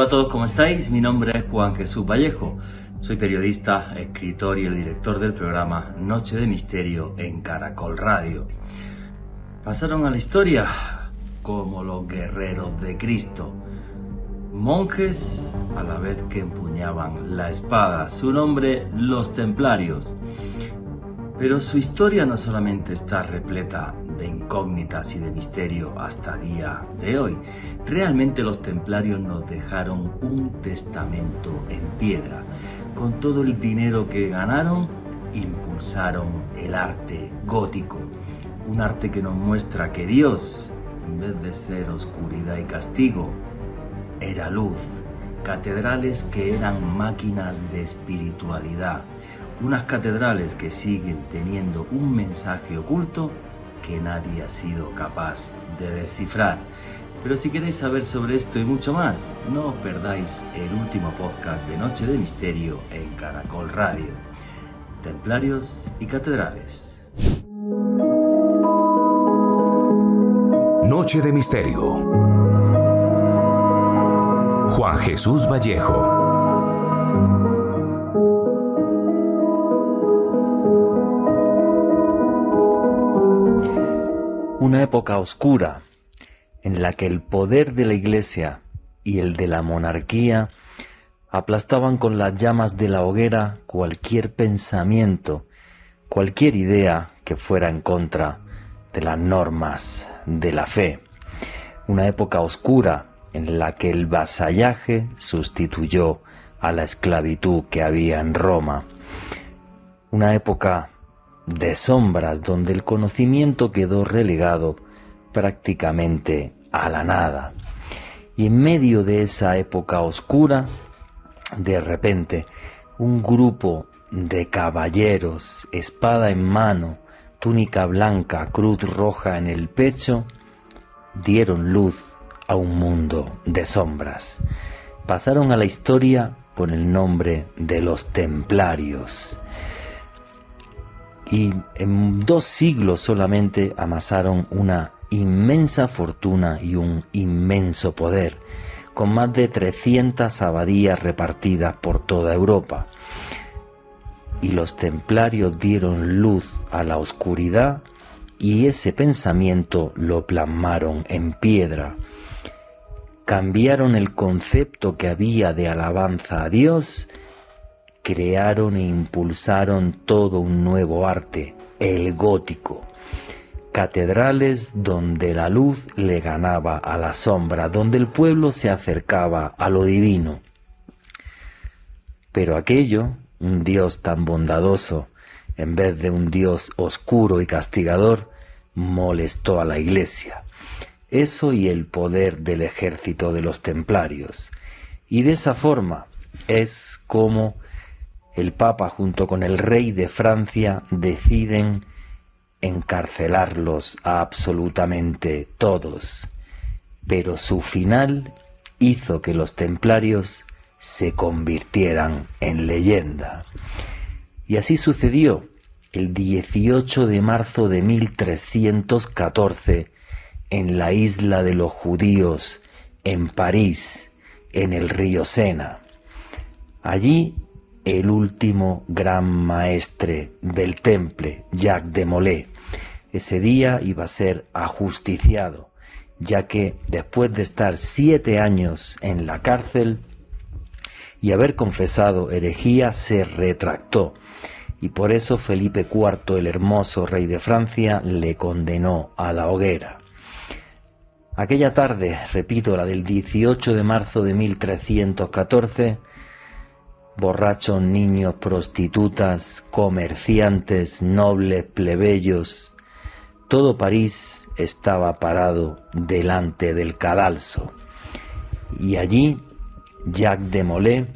Hola a todos, ¿cómo estáis? Mi nombre es Juan Jesús Vallejo. Soy periodista, escritor y el director del programa Noche de Misterio en Caracol Radio. Pasaron a la historia como los guerreros de Cristo, monjes a la vez que empuñaban la espada. Su nombre, los Templarios. Pero su historia no solamente está repleta de incógnitas y de misterio hasta el día de hoy. Realmente los Templarios nos dejaron un testamento en piedra. Con todo el dinero que ganaron, impulsaron el arte gótico. Un arte que nos muestra que Dios, en vez de ser oscuridad y castigo, era luz. Catedrales que eran máquinas de espiritualidad. Unas catedrales que siguen teniendo un mensaje oculto que nadie ha sido capaz de descifrar. Pero si queréis saber sobre esto y mucho más, no os perdáis el último podcast de Noche de Misterio en Caracol Radio. Templarios y catedrales. Noche de Misterio. Juan Jesús Vallejo. Una época oscura en la que el poder de la Iglesia y el de la monarquía aplastaban con las llamas de la hoguera cualquier pensamiento, cualquier idea que fuera en contra de las normas de la fe. Una época oscura en la que el vasallaje sustituyó a la esclavitud que había en Roma. Una época de sombras donde el conocimiento quedó relegado prácticamente a la nada. Y en medio de esa época oscura, de repente, un grupo de caballeros, espada en mano, túnica blanca, cruz roja en el pecho, dieron luz a un mundo de sombras. Pasaron a la historia con el nombre de los Templarios. Y en 2 siglos solamente amasaron una inmensa fortuna y un inmenso poder, con más de 300 abadías repartidas por toda Europa. Y los Templarios dieron luz a la oscuridad y ese pensamiento lo plasmaron en piedra. Cambiaron el concepto que había de alabanza a Dios, crearon e impulsaron todo un nuevo arte, el gótico. Catedrales donde la luz le ganaba a la sombra, donde el pueblo se acercaba a lo divino. Pero aquello, un Dios tan bondadoso, en vez de un Dios oscuro y castigador, molestó a la Iglesia. Eso y el poder del ejército de los Templarios. Y de esa forma es como el Papa junto con el rey de Francia deciden encarcelarlos a absolutamente todos. Pero su final hizo que los Templarios se convirtieran en leyenda. Y así sucedió el 18 de marzo de 1314 en la isla de los judíos, en París, en el río Sena. Allí el último gran maestre del Temple, Jacques de Molay, ese día iba a ser ajusticiado, ya que después de estar 7 años en la cárcel y haber confesado herejía, se retractó. Y por eso Felipe IV, el hermoso rey de Francia, le condenó a la hoguera. Aquella tarde, repito, la del 18 de marzo de 1314, borrachos, niños, prostitutas, comerciantes, nobles, plebeyos, todo París estaba parado delante del cadalso. Y allí, Jacques de Molay,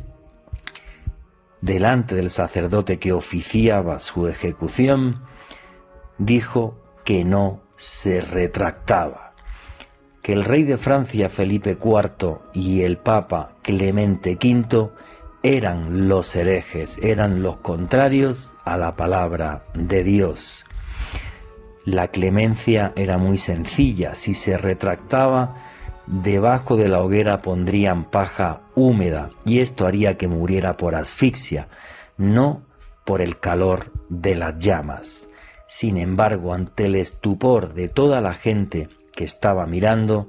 delante del sacerdote que oficiaba su ejecución, dijo que no se retractaba, que el rey de Francia Felipe IV y el Papa Clemente V eran los herejes, eran los contrarios a la palabra de Dios. La clemencia era muy sencilla: si se retractaba, debajo de la hoguera pondrían paja húmeda, y esto haría que muriera por asfixia, no por el calor de las llamas. Sin embargo, ante el estupor de toda la gente que estaba mirando,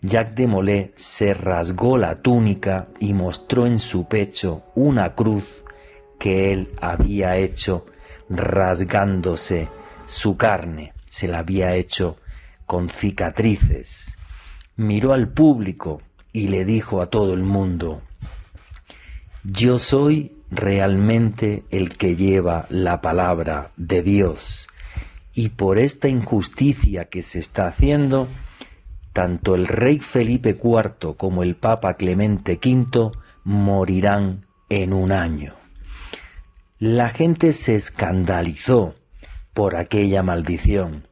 Jacques de Molay se rasgó la túnica y mostró en su pecho una cruz que él había hecho rasgándose su carne, se la había hecho con cicatrices. Miró al público y le dijo a todo el mundo: yo soy realmente el que lleva la palabra de Dios, y por esta injusticia que se está haciendo, tanto el rey Felipe IV como el Papa Clemente V morirán en un año. La gente se escandalizó por aquella maldición.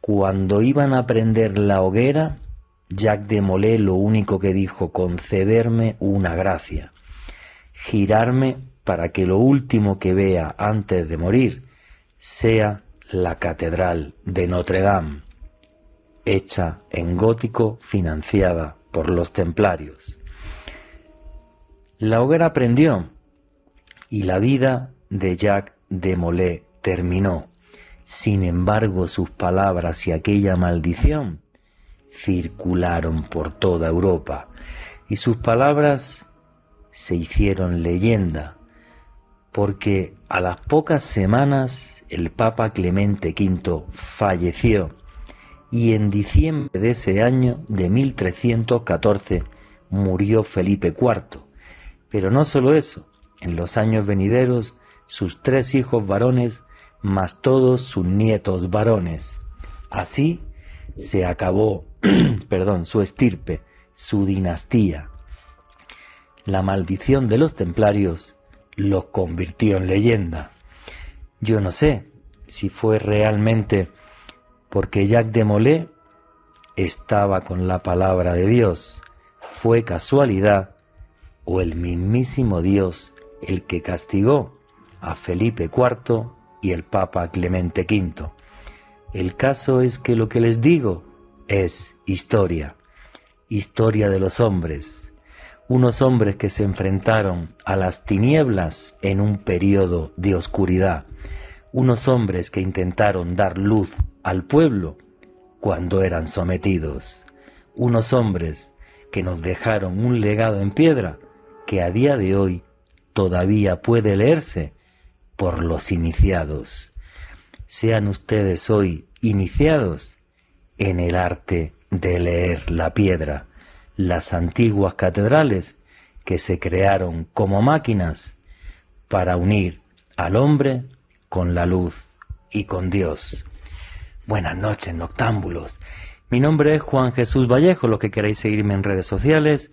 Cuando iban a prender la hoguera, Jacques de Molay lo único que dijo: concederme una gracia, girarme para que lo último que vea antes de morir sea la catedral de Notre Dame, hecha en gótico, financiada por los templarios. La hoguera prendió y la vida de Jacques de Molay terminó. Sin embargo, sus palabras y aquella maldición circularon por toda Europa, y sus palabras se hicieron leyenda, porque a las pocas semanas el Papa Clemente V falleció, y en diciembre de ese año de 1314 murió Felipe IV. Pero no solo eso, en los años venideros sus 3 hijos varones más todos sus nietos varones. Así se acabó su estirpe, su dinastía. La maldición de los templarios los convirtió en leyenda. Yo no sé si fue realmente porque Jacques de Molay estaba con la palabra de Dios, fue casualidad, o el mismísimo Dios el que castigó a Felipe IV y el Papa Clemente V. El caso es que lo que les digo es historia, historia de los hombres, unos hombres que se enfrentaron a las tinieblas en un periodo de oscuridad, unos hombres que intentaron dar luz al pueblo cuando eran sometidos, unos hombres que nos dejaron un legado en piedra que a día de hoy todavía puede leerse por los iniciados. Sean ustedes hoy iniciados en el arte de leer la piedra, las antiguas catedrales que se crearon como máquinas para unir al hombre con la luz y con Dios. Buenas noches, noctámbulos. Mi nombre es Juan Jesús Vallejo. Los que queráis seguirme en redes sociales,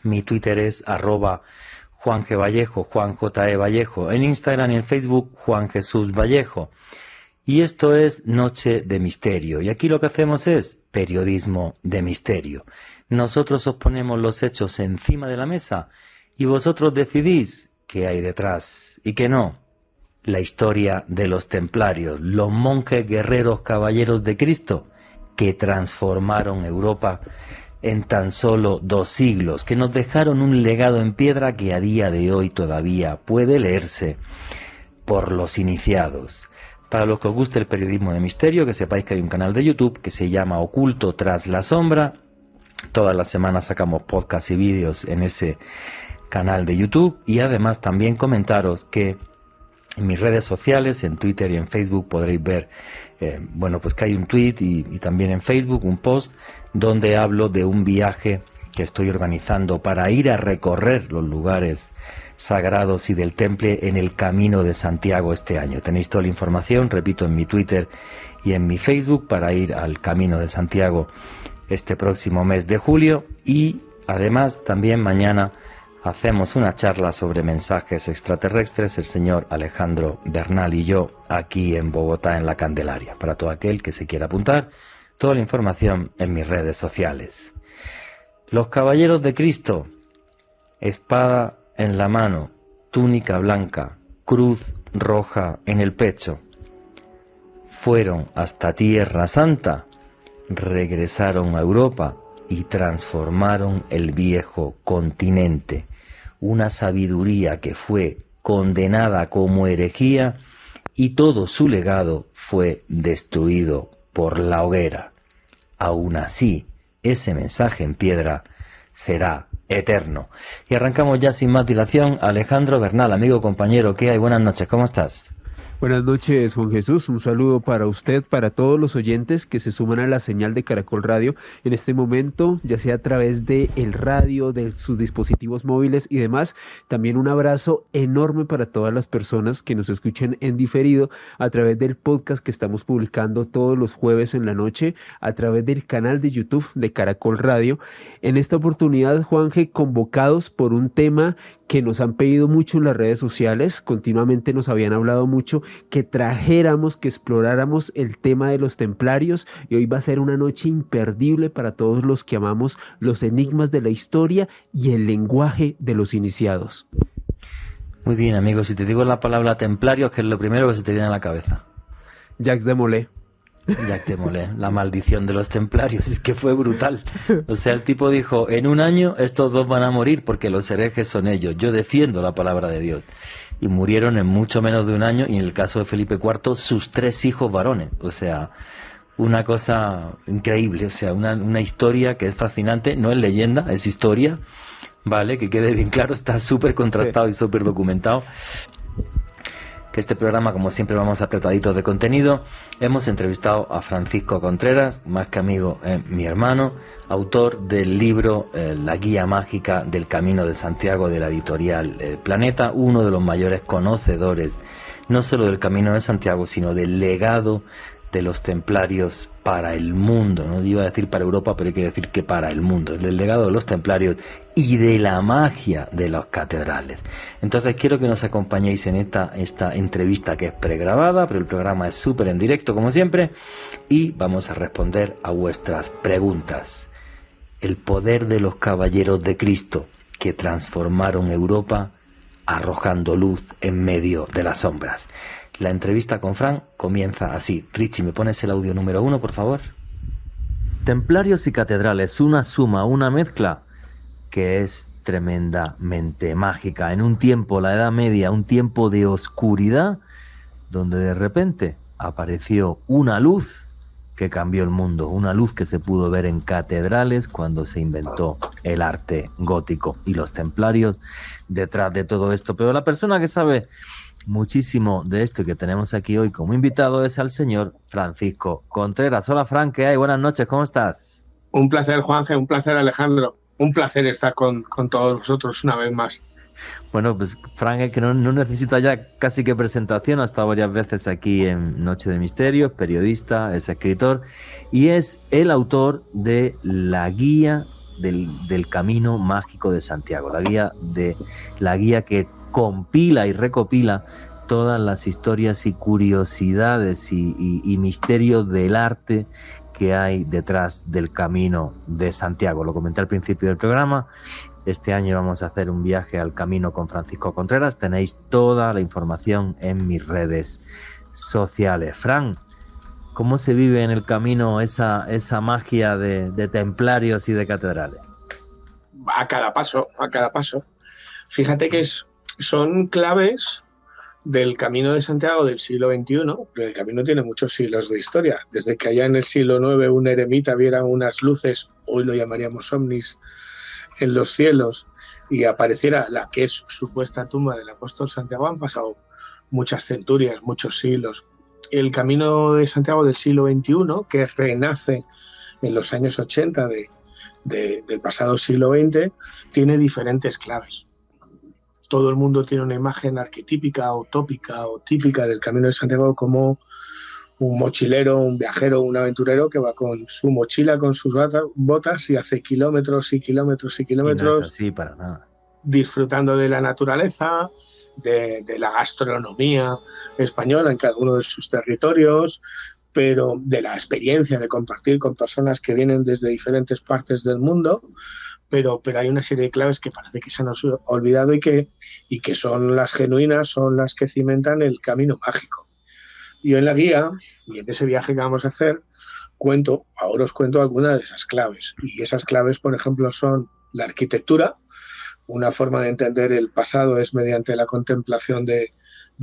mi Twitter es @JuanGVallejo, Juan J.E. Vallejo. En Instagram y en Facebook, Juan Jesús Vallejo. Y esto es Noche de Misterio. Y aquí lo que hacemos es periodismo de misterio. Nosotros os ponemos los hechos encima de la mesa y vosotros decidís qué hay detrás y qué no. La historia de los templarios, los monjes guerreros caballeros de Cristo que transformaron Europa en tan solo 2 siglos, que nos dejaron un legado en piedra que a día de hoy todavía puede leerse por los iniciados. Para los que os guste el periodismo de misterio, que sepáis que hay un canal de YouTube que se llama Oculto tras la sombra. Todas las semanas sacamos podcasts y vídeos en ese canal de YouTube, y además también comentaros que en mis redes sociales, en Twitter y en Facebook, podréis ver, pues que hay un tweet y también en Facebook un post donde hablo de un viaje que estoy organizando para ir a recorrer los lugares sagrados y del temple en el Camino de Santiago este año. Tenéis toda la información, repito, en mi Twitter y en mi Facebook para ir al Camino de Santiago este próximo mes de julio. Y además también mañana hacemos una charla sobre mensajes extraterrestres, el señor Alejandro Bernal y yo, aquí en Bogotá, en La Candelaria. Para todo aquel que se quiera apuntar, toda la información en mis redes sociales. Los caballeros de Cristo, espada en la mano, túnica blanca, cruz roja en el pecho, fueron hasta Tierra Santa, regresaron a Europa y transformaron el viejo continente. Una sabiduría que fue condenada como herejía y todo su legado fue destruido por la hoguera. Aún así, ese mensaje en piedra será eterno. Y arrancamos ya sin más dilación. Alejandro Bernal, amigo, compañero, ¿qué hay? Buenas noches, ¿cómo estás? Buenas noches, Juan Jesús. Un saludo para usted, para todos los oyentes que se suman a la señal de Caracol Radio en este momento, ya sea a través de el radio, de sus dispositivos móviles y demás. También un abrazo enorme para todas las personas que nos escuchen en diferido a través del podcast que estamos publicando todos los jueves en la noche, a través del canal de YouTube de Caracol Radio. En esta oportunidad, Juanje, convocados por un tema que nos han pedido mucho en las redes sociales, continuamente nos habían hablado mucho, que trajéramos, que exploráramos el tema de los templarios, y hoy va a ser una noche imperdible para todos los que amamos los enigmas de la historia y el lenguaje de los iniciados. Muy bien, amigos, si te digo la palabra templarios, ¿qué es lo primero que se te viene a la cabeza? Jacques de Molay. Jacques de Molay, la maldición de los templarios, es que fue brutal. O sea, el tipo dijo, en un año estos dos van a morir porque los herejes son ellos, yo defiendo la palabra de Dios. Y murieron en mucho menos de un año, y en el caso de Felipe IV, sus 3 hijos varones. O sea, una cosa increíble, o sea, una historia que es fascinante, no es leyenda, es historia, ¿vale? Que quede bien claro, está súper contrastado, sí, y súper documentado. Que este programa, como siempre, vamos apretaditos de contenido. Hemos entrevistado a Francisco Contreras, más que amigo, mi hermano, autor del libro La Guía Mágica del Camino de Santiago, de la editorial Planeta, uno de los mayores conocedores, no solo del Camino de Santiago, sino del legado de los templarios para el mundo. No iba a decir para Europa, pero hay que decir que para el mundo, del legado de los templarios y de la magia de las catedrales. Entonces quiero que nos acompañéis en esta entrevista, que es pregrabada, pero el programa es súper en directo como siempre, y vamos a responder a vuestras preguntas. El poder de los caballeros de Cristo que transformaron Europa arrojando luz en medio de las sombras. La entrevista con Fran comienza así. Richie, ¿me pones el audio número 1, por favor? Templarios y catedrales, una suma, una mezcla que es tremendamente mágica. En un tiempo, la Edad Media, un tiempo de oscuridad, donde de repente apareció una luz que cambió el mundo, una luz que se pudo ver en catedrales cuando se inventó el arte gótico, y los templarios detrás de todo esto. Pero la persona que sabe muchísimo de esto y que tenemos aquí hoy como invitado es al señor Francisco Contreras. Hola, Fran, ¿qué hay? Buenas noches, ¿cómo estás? Un placer, Juanje, un placer, Alejandro. Un placer estar con todos vosotros una vez más. Bueno, pues Fran, es que no necesita ya casi que presentación, ha estado varias veces aquí en Noche de Misterio, es periodista, es escritor y es el autor de la guía del Camino Mágico de Santiago, la guía que compila y recopila todas las historias y curiosidades y misterios del arte que hay detrás del Camino de Santiago. Lo comenté al principio del programa. Este año vamos a hacer un viaje al camino con Francisco Contreras. Tenéis toda la información en mis redes sociales. Fran, ¿cómo se vive en el camino esa magia de templarios y de catedrales? A cada paso, a cada paso. Fíjate que son claves del Camino de Santiago del siglo XXI, pero el camino tiene muchos siglos de historia. Desde que allá en el siglo IX un eremita viera unas luces, hoy lo llamaríamos ovnis, en los cielos, y apareciera la que es supuesta tumba del apóstol Santiago, han pasado muchas centurias, muchos siglos. El Camino de Santiago del siglo XXI, que renace en los años 80 del pasado siglo XX, tiene diferentes claves. Todo el mundo tiene una imagen arquetípica o tópica o típica del Camino de Santiago como un mochilero, un viajero, un aventurero que va con su mochila, con sus botas y hace kilómetros y kilómetros y kilómetros. Y no es así para nada. Disfrutando de la naturaleza, de la gastronomía española en cada uno de sus territorios, pero de la experiencia de compartir con personas que vienen desde diferentes partes del mundo. Pero hay una serie de claves que parece que se han olvidado y que son las genuinas, son las que cimentan el camino mágico. Yo en la guía y en ese viaje que vamos a hacer, ahora os cuento algunas de esas claves. Y esas claves, por ejemplo, son la arquitectura. Una forma de entender el pasado es mediante la contemplación de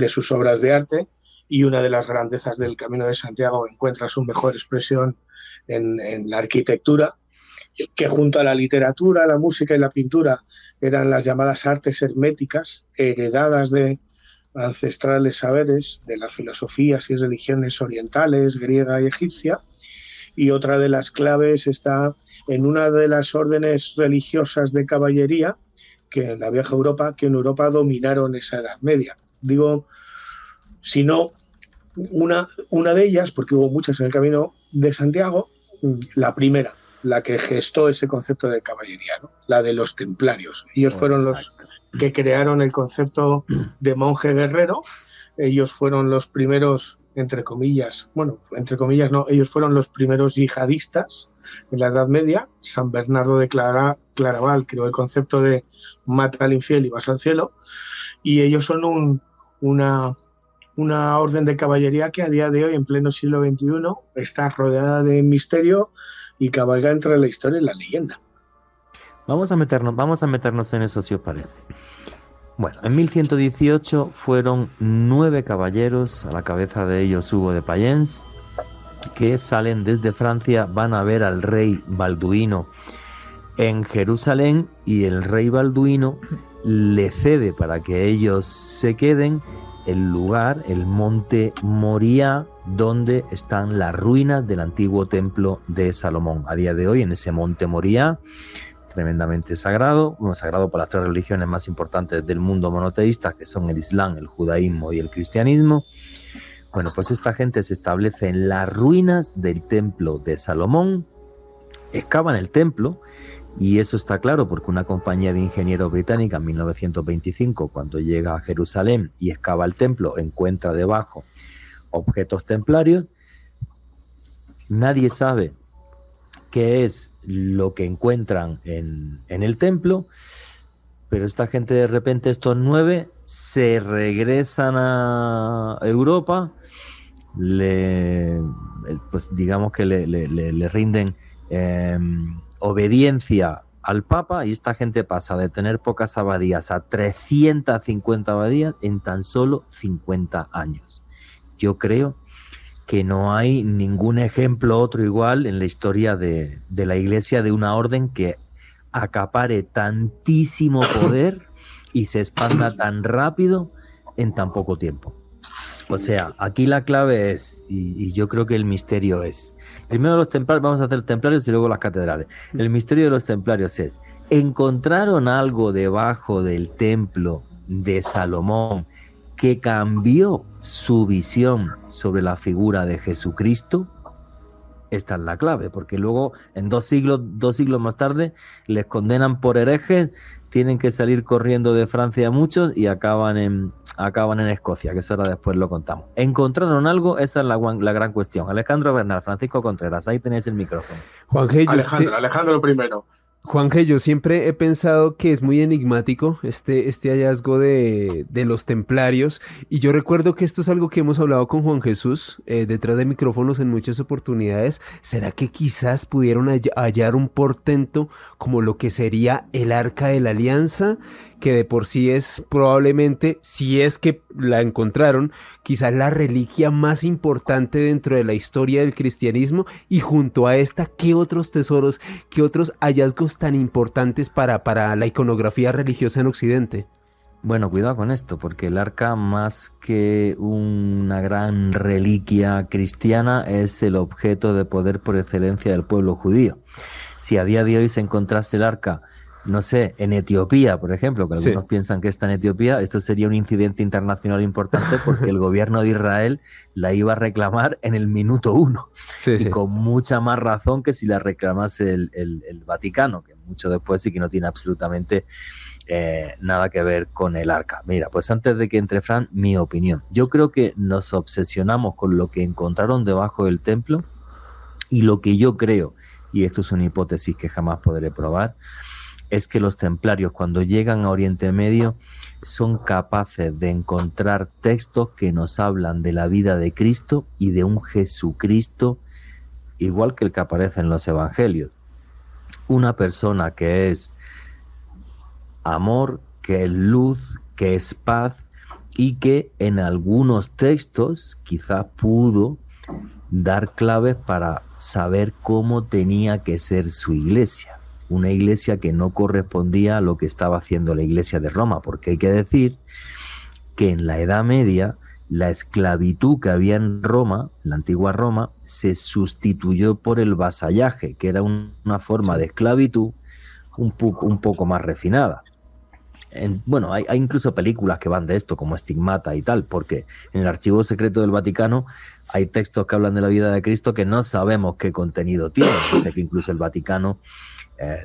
sus obras de arte, y una de las grandezas del Camino de Santiago encuentra su mejor expresión en la arquitectura, que junto a la literatura, la música y la pintura eran las llamadas artes herméticas, heredadas de ancestrales saberes de las filosofías y religiones orientales, griega y egipcia. Y otra de las claves está en una de las órdenes religiosas de caballería que en la vieja Europa, que en Europa dominaron esa Edad Media. Digo, si no una de ellas, porque hubo muchas en el Camino de Santiago, la primera, la que gestó ese concepto de caballería, ¿no? La de los templarios. Ellos fueron los que crearon el concepto de monje guerrero. Ellos fueron los primeros, entre comillas, bueno, entre comillas no, ellos fueron los primeros yihadistas en la Edad Media. San Bernardo de Claraval creó el concepto de mata al infiel y vas al cielo, y ellos son una orden de caballería que a día de hoy, en pleno siglo XXI, está rodeada de misterio y cabalga entre la historia y la leyenda. Vamos a meternos en eso, si os parece. Bueno, en 1118 fueron 9 caballeros, a la cabeza de ellos Hugo de Payens, que salen desde Francia, van a ver al rey Balduino en Jerusalén, y el rey Balduino le cede para que ellos se queden el lugar, el monte Moriah, donde están las ruinas del antiguo templo de Salomón. A día de hoy, en ese monte Moriah, tremendamente sagrado, sagrado por las 3 religiones más importantes del mundo monoteístas, que son el Islam, el judaísmo y el cristianismo. Bueno, pues esta gente se establece en las ruinas del templo de Salomón, excavan el templo, y eso está claro porque una compañía de ingenieros británica en 1925, cuando llega a Jerusalén y excava el templo, encuentra debajo objetos templarios. Nadie sabe qué es lo que encuentran en el templo, pero esta gente, de repente, estos 9 se regresan a Europa, pues digamos que le rinden obediencia al Papa, y esta gente pasa de tener pocas abadías a 350 abadías en tan solo 50 años. Yo creo que no hay ningún ejemplo otro igual en la historia de la Iglesia, de una orden que acapare tantísimo poder y se expanda tan rápido en tan poco tiempo. O sea, aquí la clave es, y yo creo que el misterio es, primero los templarios, vamos a hacer templarios y luego las catedrales. El misterio de los templarios es, ¿encontraron algo debajo del templo de Salomón que cambió su visión sobre la figura de Jesucristo? Esta es la clave, porque luego en 2 siglos más tarde les condenan por herejes, tienen que salir corriendo de Francia muchos y acaban en Escocia, que eso ahora después lo contamos. ¿Encontraron algo? Esa es la gran cuestión. Alejandro Bernal, Francisco Contreras, ahí tenéis el micrófono. Juanje, Alejandro primero. Juanje, yo siempre he pensado que es muy enigmático este hallazgo de los templarios, y yo recuerdo que esto es algo que hemos hablado con Juan Jesús detrás de micrófonos en muchas oportunidades. ¿Será que quizás pudieron hallar un portento como lo que sería el Arca de la Alianza, que de por sí es probablemente, si es que la encontraron, quizás la reliquia más importante dentro de la historia del cristianismo? Y junto a esta, ¿qué otros tesoros, qué otros hallazgos tan importantes para la iconografía religiosa en Occidente? Bueno, cuidado con esto, porque el arca, más que una gran reliquia cristiana, es el objeto de poder por excelencia del pueblo judío. Si a día de hoy se encontrase el arca, no sé, en Etiopía, por ejemplo, que algunos piensan que está en Etiopía, esto sería un incidente internacional importante, porque el gobierno de Israel la iba a reclamar en el minuto 1. Y con mucha más razón que si la reclamase el Vaticano, que mucho después sí que no tiene absolutamente nada que ver con el arca. Mira, pues antes de que entre Fran, mi opinión. Yo creo que nos obsesionamos con lo que encontraron debajo del templo, y lo que yo creo, y esto es una hipótesis que jamás podré probar, es que los templarios, cuando llegan a Oriente Medio, son capaces de encontrar textos que nos hablan de la vida de Cristo y de un Jesucristo igual que el que aparece en los evangelios. Una persona que es amor, que es luz, que es paz, y que en algunos textos quizás pudo dar claves para saber cómo tenía que ser su iglesia. Una iglesia que no correspondía a lo que estaba haciendo la iglesia de Roma, porque hay que decir que en la Edad Media la esclavitud que había en Roma, en la antigua Roma, se sustituyó por el vasallaje, que era una forma de esclavitud un poco más refinada. Bueno, hay incluso películas que van de esto, como Estigmata y tal, porque en el Archivo Secreto del Vaticano hay textos que hablan de la vida de Cristo que no sabemos qué contenido tienen. O sea que incluso el Vaticano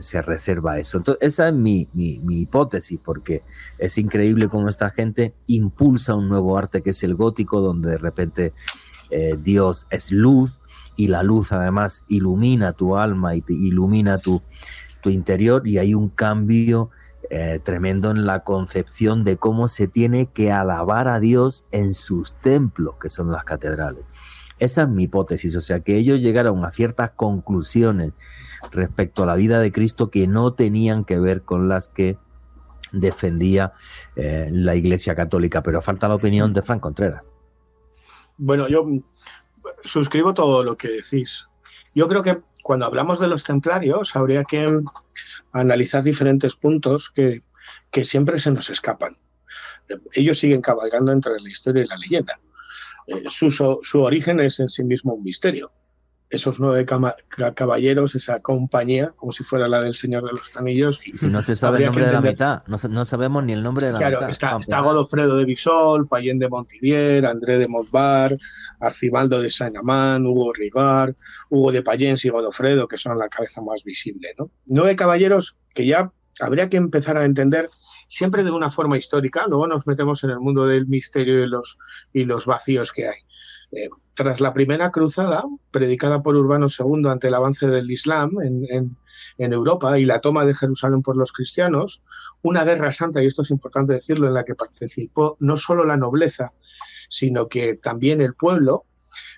se reserva eso. Entonces, esa es mi hipótesis, porque es increíble cómo esta gente impulsa un nuevo arte que es el gótico, donde de repente Dios es luz, y la luz además ilumina tu alma y te ilumina tu interior, y hay un cambio tremendo en la concepción de cómo se tiene que alabar a Dios en sus templos, que son las catedrales. Esa es mi hipótesis, o sea, que ellos llegaron a ciertas conclusiones respecto a la vida de Cristo que no tenían que ver con las que defendía la Iglesia Católica, pero falta la opinión de Fran Contreras. Bueno, yo suscribo todo lo que decís. Yo creo que cuando hablamos de los templarios habría que analizar diferentes puntos que siempre se nos escapan. Ellos siguen cabalgando entre la historia y la leyenda. Su origen es en sí mismo un misterio. Esos 9 caballeros, esa compañía, como si fuera la del Señor de los Anillos. Si no se sabe el nombre de la mitad, no sabemos ni el nombre de la mitad. Claro, está Godofredo de Bisol, Payén de Montdidier, André de Montbar, Arcibaldo de Saint-Amand, Hugo Rigard, Hugo de Payens y Godofredo, que son la cabeza más visible, ¿no? 9 caballeros que ya habría que empezar a entender siempre de una forma histórica. Luego nos metemos en el mundo del misterio y los vacíos que hay. Tras la primera cruzada, predicada por Urbano II ante el avance del Islam en Europa y la toma de Jerusalén por los cristianos, una guerra santa, y esto es importante decirlo, en la que participó no solo la nobleza, sino que también el pueblo.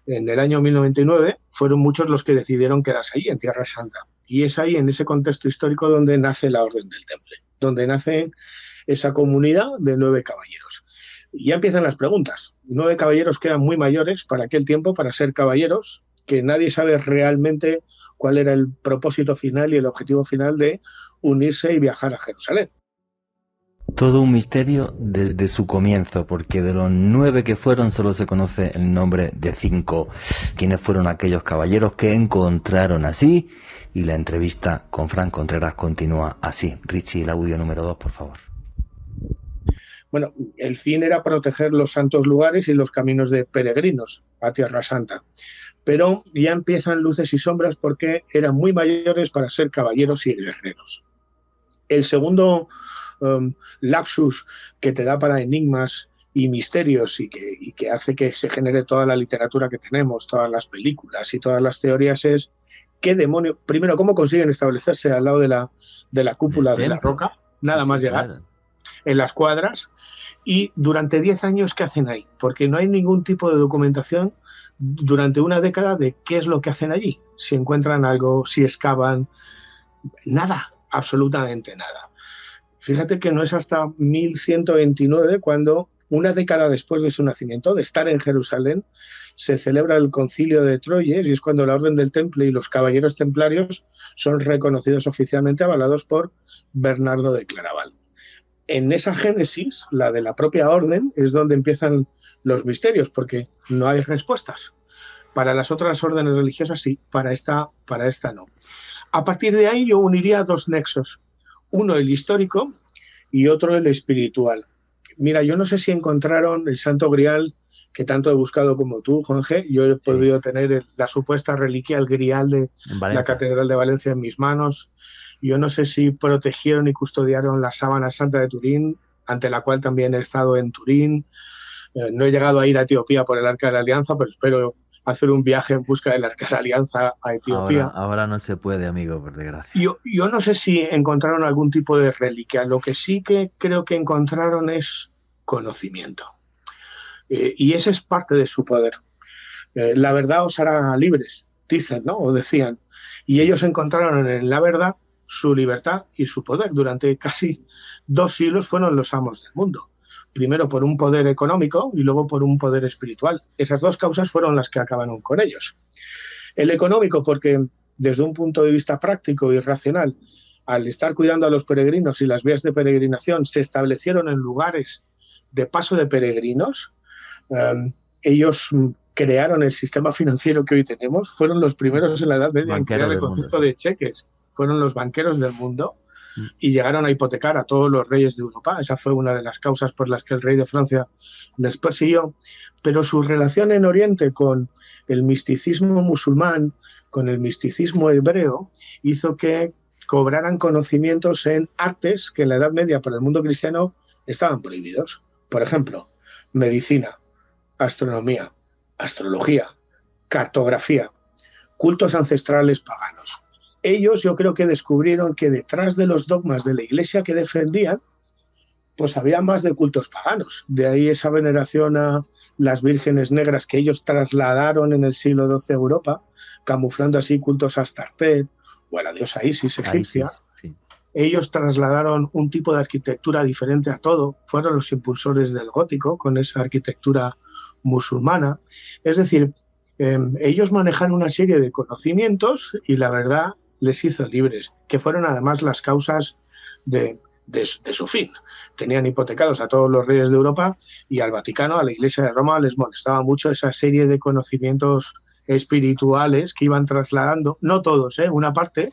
En el año 1099 fueron muchos los que decidieron quedarse ahí, en Tierra Santa. Y es ahí, en ese contexto histórico, donde nace la Orden del Temple, donde nace esa comunidad de 9 caballeros. Y ya empiezan las preguntas. 9 caballeros que eran muy mayores para aquel tiempo, para ser caballeros, que nadie sabe realmente cuál era el propósito final y el objetivo final de unirse y viajar a Jerusalén. Todo un misterio desde su comienzo, porque de los 9 que fueron solo se conoce el nombre de 5. ¿Quiénes fueron aquellos caballeros que encontraron así? Y la entrevista con Fran Contreras continúa así. Richie, el audio número 2, por favor. Bueno, el fin era proteger los santos lugares y los caminos de peregrinos a Tierra Santa. Pero ya empiezan luces y sombras porque eran muy mayores para ser caballeros y guerreros. El segundo lapsus que te da para enigmas y misterios y que hace que se genere toda la literatura que tenemos, todas las películas y todas las teorías es ¿qué demonio? Primero, ¿cómo consiguen establecerse al lado de la cúpula de la roca? Nada más llegar. Claro. En las cuadras. Y durante 10 años, ¿qué hacen ahí? Porque no hay ningún tipo de documentación durante una década de qué es lo que hacen allí. Si encuentran algo, si excavan, nada, absolutamente nada. Fíjate que no es hasta 1129 cuando, una década después de su nacimiento, de estar en Jerusalén, se celebra el Concilio de Troyes, y es cuando la Orden del Temple y los caballeros templarios son reconocidos oficialmente, avalados por Bernardo de Claraval. En esa génesis, la de la propia orden, es donde empiezan los misterios, porque no hay respuestas. Para las otras órdenes religiosas sí, para esta no. A partir de ahí yo uniría 2 nexos. Uno el histórico y otro el espiritual. Mira, yo no sé si encontraron el Santo Grial que tanto he buscado como tú, Juanje. Yo he podido tener la supuesta reliquia, el Grial de la Catedral de Valencia en mis manos. Yo no sé si protegieron y custodiaron la Sábana Santa de Turín, ante la cual también he estado en Turín. No he llegado a ir a Etiopía por el Arca de la Alianza, pero espero hacer un viaje en busca de la Arca de la Alianza a Etiopía. Ahora no se puede, amigo, por desgracia. Yo no sé si encontraron algún tipo de reliquia. Lo que sí que creo que encontraron es conocimiento. Y ese es parte de su poder. La verdad os hará libres, dicen, ¿no? O decían. Y ellos encontraron en la verdad su libertad y su poder. Durante casi 2 siglos fueron los amos del mundo. Primero por un poder económico y luego por un poder espiritual. Esas 2 causas fueron las que acabaron con ellos. El económico porque desde un punto de vista práctico y racional, al estar cuidando a los peregrinos y las vías de peregrinación se establecieron en lugares de paso de peregrinos, ellos crearon el sistema financiero que hoy tenemos, fueron los primeros en la Edad Media en crear el concepto de cheques, fueron los banqueros del mundo y llegaron a hipotecar a todos los reyes de Europa. Esa fue una de las causas por las que el rey de Francia les persiguió, pero su relación en Oriente con el misticismo musulmán, con el misticismo hebreo, hizo que cobraran conocimientos en artes que en la Edad Media para el mundo cristiano estaban prohibidos. Por ejemplo, medicina, astronomía, astrología, cartografía, cultos ancestrales paganos. Ellos yo creo que descubrieron que detrás de los dogmas de la Iglesia que defendían, pues había más de cultos paganos. De ahí esa veneración a las vírgenes negras que ellos trasladaron en el siglo XII a Europa, camuflando así cultos a Astarte o a la diosa Isis egipcia. Sí. Ellos trasladaron un tipo de arquitectura diferente a todo. Fueron los impulsores del gótico con esa arquitectura musulmana. Es decir, ellos manejaron una serie de conocimientos y la verdad les hizo libres, que fueron además las causas de su fin. Tenían hipotecados a todos los reyes de Europa y al Vaticano, a la Iglesia de Roma, les molestaba mucho esa serie de conocimientos espirituales que iban trasladando, no todos, una parte,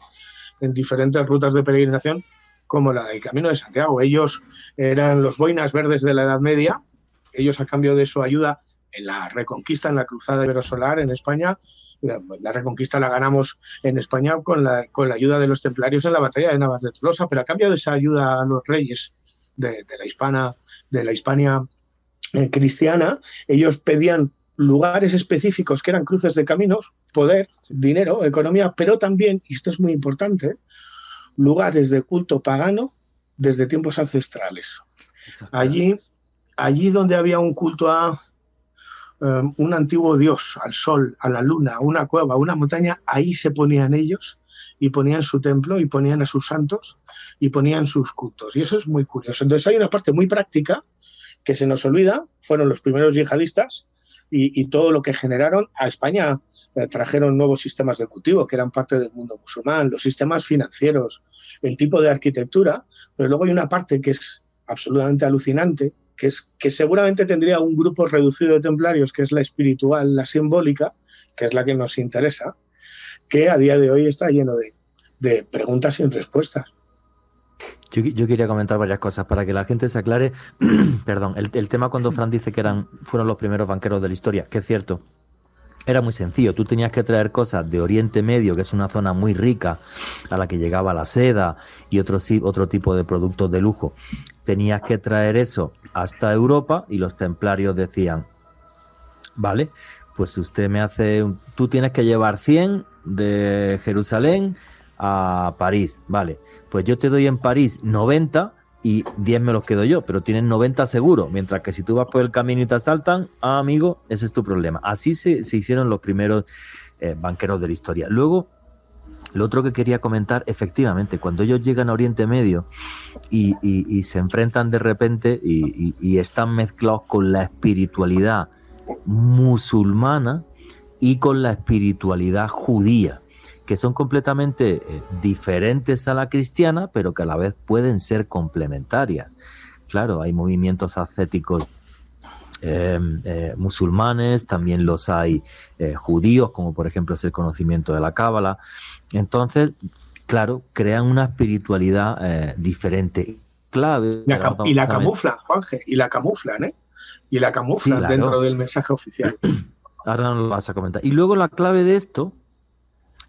en diferentes rutas de peregrinación, como la del Camino de Santiago. Ellos eran los boinas verdes de la Edad Media. Ellos, a cambio de su ayuda en la Reconquista, en la Cruzada Iberosolar en España, la Reconquista la ganamos en España con la ayuda de los templarios en la batalla de Navas de Tolosa, pero a cambio de esa ayuda a los reyes de la Hispania cristiana, ellos pedían lugares específicos que eran cruces de caminos, poder, dinero, economía, pero también, y esto es muy importante, lugares de culto pagano desde tiempos ancestrales. Allí donde había un culto a un antiguo dios, al sol, a la luna, a una cueva, a una montaña, ahí se ponían ellos y ponían su templo y ponían a sus santos y ponían sus cultos. Y eso es muy curioso. Entonces hay una parte muy práctica que se nos olvida. Fueron los primeros yihadistas y todo lo que generaron. A España trajeron nuevos sistemas de cultivo que eran parte del mundo musulmán, los sistemas financieros, el tipo de arquitectura, pero luego hay una parte que es absolutamente alucinante, que seguramente tendría un grupo reducido de templarios, que es la espiritual, la simbólica, que es la que nos interesa, que a día de hoy está lleno de preguntas sin respuestas. Yo quería comentar varias cosas para que la gente se aclare. Perdón, el tema cuando Fran dice que fueron los primeros banqueros de la historia, que es cierto. Era muy sencillo, tú tenías que traer cosas de Oriente Medio, que es una zona muy rica, a la que llegaba la seda y otro tipo de productos de lujo. Tenías que traer eso hasta Europa y los templarios decían, vale, pues usted me hace, tú tienes que llevar 100 de Jerusalén a París, vale, pues yo te doy en París 90 y 10 me los quedo yo, pero tienen 90 seguro, mientras que si tú vas por el camino y te asaltan, amigo, ese es tu problema. Así se hicieron los primeros banqueros de la historia. Luego, lo otro que quería comentar, efectivamente, cuando ellos llegan a Oriente Medio y se enfrentan de repente y están mezclados con la espiritualidad musulmana y con la espiritualidad judía, que son completamente diferentes a la cristiana, pero que a la vez pueden ser complementarias. Claro, hay movimientos ascéticos musulmanes, también los hay judíos, como por ejemplo es el conocimiento de la Cábala. Entonces, claro, crean una espiritualidad diferente. Clave. Y la camuflan, Juanje, y la camuflan, ¿eh? Y la camuflan, sí, claro, dentro del mensaje oficial. Ahora no lo vas a comentar. Y luego la clave de esto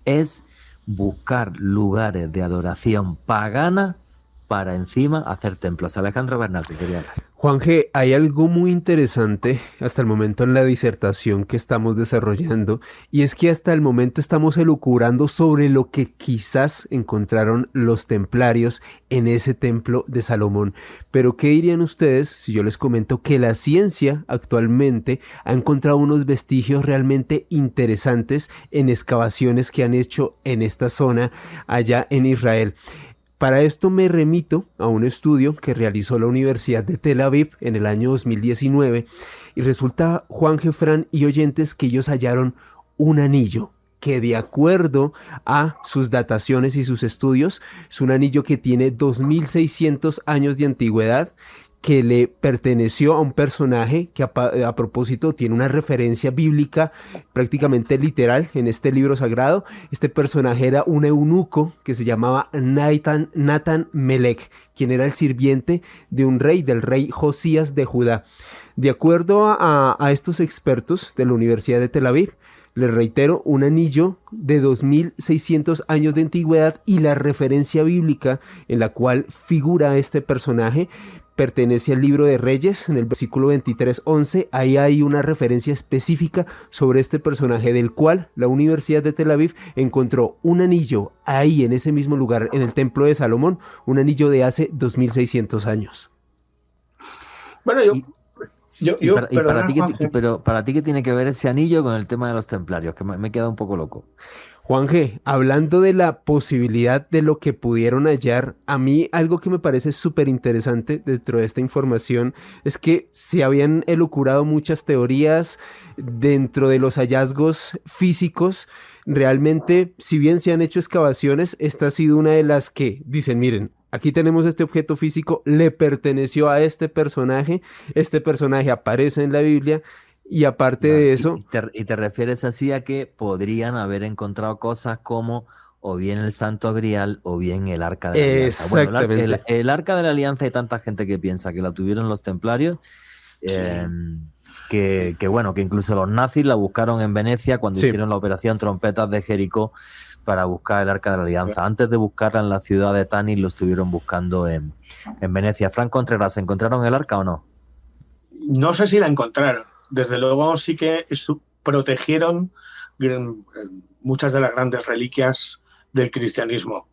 es buscar lugares de adoración pagana para encima hacer templos. Alejandro Bernal, te quería hablar. Juan G., hay algo muy interesante hasta el momento en la disertación que estamos desarrollando, y es que hasta el momento estamos elucubrando sobre lo que quizás encontraron los templarios en ese templo de Salomón. Pero ¿qué dirían ustedes si yo les comento que la ciencia actualmente ha encontrado unos vestigios realmente interesantes en excavaciones que han hecho en esta zona allá en Israel? Para esto me remito a un estudio que realizó la Universidad de Tel Aviv en el año 2019 y resulta, Juan Gefrán y oyentes, que ellos hallaron un anillo que, de acuerdo a sus dataciones y sus estudios, es un anillo que tiene 2600 años de antigüedad, que le perteneció a un personaje que a propósito tiene una referencia bíblica prácticamente literal en este libro sagrado. Este personaje era un eunuco que se llamaba Nathan Melech, quien era el sirviente de un rey, del rey Josías de Judá. De acuerdo a estos expertos de la Universidad de Tel Aviv, les reitero, un anillo de 2600 años de antigüedad, y la referencia bíblica en la cual figura este personaje pertenece al libro de Reyes, en el versículo 23:11. Ahí hay una referencia específica sobre este personaje, del cual la Universidad de Tel Aviv encontró un anillo ahí en ese mismo lugar, en el templo de Salomón, un anillo de hace 2600 años. Bueno, pero para ti, ¿qué tiene que ver ese anillo con el tema de los templarios? Que me he quedado un poco loco. Juan G., hablando de la posibilidad de lo que pudieron hallar, a mí algo que me parece súper interesante dentro de esta información es que se habían elucurado muchas teorías dentro de los hallazgos físicos. Realmente, si bien se han hecho excavaciones, esta ha sido una de las que dicen, miren, aquí tenemos este objeto físico, le perteneció a este personaje aparece en la Biblia. Y aparte de eso... Y te refieres así a que podrían haber encontrado cosas como o bien el Santo Grial o bien el Arca de la Alianza. Exactamente. Bueno, el Arca de la Alianza, hay tanta gente que piensa que la tuvieron los templarios, que incluso los nazis la buscaron en Venecia cuando hicieron la operación Trompetas de Jericó para buscar el Arca de la Alianza. Antes de buscarla en la ciudad de Tanis, lo estuvieron buscando en Venecia. Fran Contreras, ¿encontraron el Arca o no? No sé si la encontraron. Desde luego sí que protegieron muchas de las grandes reliquias del cristianismo.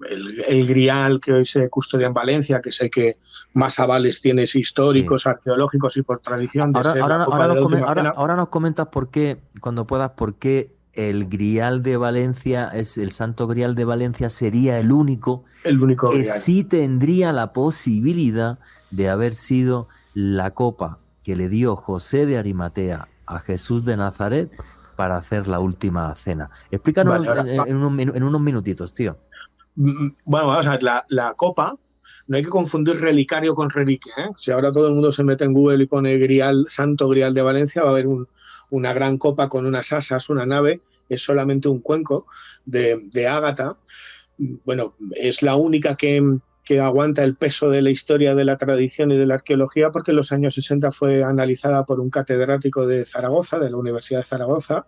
El Grial, que hoy se custodia en Valencia, que sé que más avales tienes históricos, arqueológicos y por tradición. Ahora nos comentas por qué, cuando puedas, por qué el Grial de Valencia, el Santo Grial de Valencia, sería el único que sí tendría la posibilidad de haber sido la copa que le dio José de Arimatea a Jesús de Nazaret para hacer la última cena. Explícanos en unos minutitos, tío. Bueno, vamos a ver, la copa, no hay que confundir relicario con reliquia, ¿eh? Si ahora todo el mundo se mete en Google y pone Grial, Santo Grial de Valencia, va a haber una gran copa con unas asas, una nave, es solamente un cuenco de ágata. Bueno, es la única que aguanta el peso de la historia, de la tradición y de la arqueología, porque en los años 60 fue analizada por un catedrático de Zaragoza, de la Universidad de Zaragoza,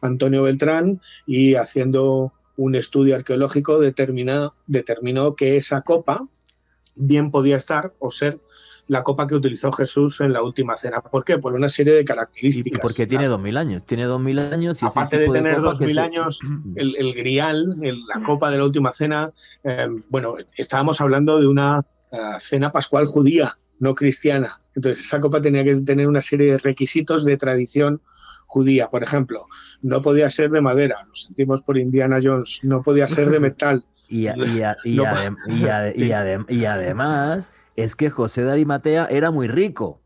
Antonio Beltrán, y haciendo un estudio arqueológico determinó que esa copa bien podía estar o ser la copa que utilizó Jesús en la última cena. ¿Por qué? Por una serie de características. Y porque tiene 2000 años. Tiene 2000 años. Y aparte de tener 2000 años, el Grial, la copa de la última cena, estábamos hablando de una cena pascual judía, no cristiana. Entonces esa copa tenía que tener una serie de requisitos de tradición judía. Por ejemplo, no podía ser de madera, lo sentimos por Indiana Jones, no podía ser de metal. Y además es que José de Arimatea era muy rico.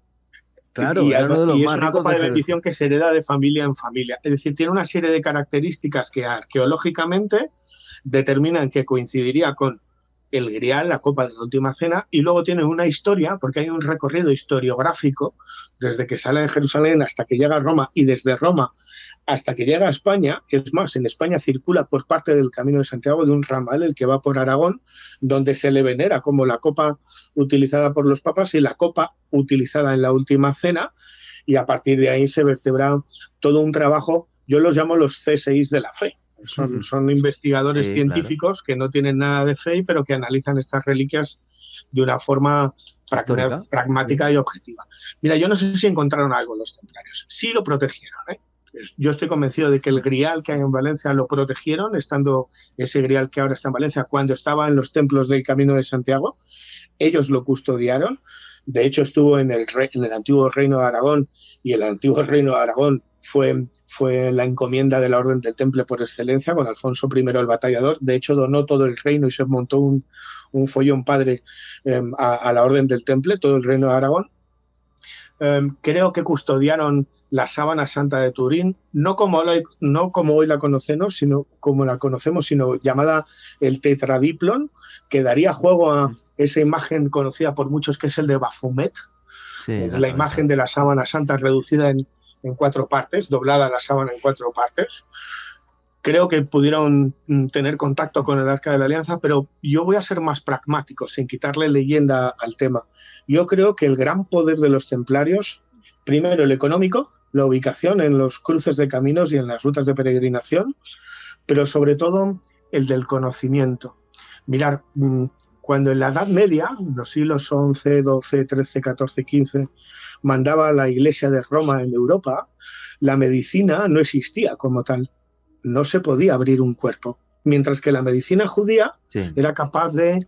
Claro, y era uno de los es más una ricos copa de bendición que se hereda de familia en familia. Es decir, tiene una serie de características que arqueológicamente determinan que coincidiría con el Grial, la copa de la última cena, y luego tiene una historia, porque hay un recorrido historiográfico desde que sale de Jerusalén hasta que llega a Roma, y desde Roma hasta que llega a España. Es más, en España circula por parte del Camino de Santiago de un ramal, el que va por Aragón, donde se le venera como la copa utilizada por los papas y la copa utilizada en la última cena, y a partir de ahí se vertebra todo un trabajo. Yo los llamo los CSIs de la fe. Son investigadores científicos, claro, que no tienen nada de fe, pero que analizan estas reliquias de una forma Histórica. pragmática y objetiva. Mira, yo no sé si encontraron algo los templarios. Sí lo protegieron, ¿eh? Yo estoy convencido de que el grial que hay en Valencia lo protegieron, estando ese grial que ahora está en Valencia, cuando estaba en los templos del Camino de Santiago, ellos lo custodiaron. De hecho, estuvo en el antiguo Reino de Aragón, y el antiguo Reino de Aragón fue la encomienda de la Orden del Temple por excelencia, con Alfonso I el Batallador. De hecho, donó todo el reino y se montó un follón padre a la Orden del Temple, todo el Reino de Aragón. Creo que custodiaron la sábana santa de Turín, no como hoy la conocemos, sino llamada el tetradiplon, que daría juego a esa imagen conocida por muchos, que es el de Baphomet. Sí, es la imagen de la sábana santa reducida en 4 partes, doblada la sábana en 4 partes. Creo que pudieron tener contacto con el Arca de la Alianza, pero yo voy a ser más pragmático, sin quitarle leyenda al tema. Yo creo que el gran poder de los templarios, primero el económico, la ubicación en los cruces de caminos y en las rutas de peregrinación, pero sobre todo el del conocimiento. Mirar, cuando en la Edad Media, en los siglos XI, XII, XIII, XIV, XV, mandaba la Iglesia de Roma en Europa, la medicina no existía como tal. No se podía abrir un cuerpo, mientras que la medicina judía era capaz de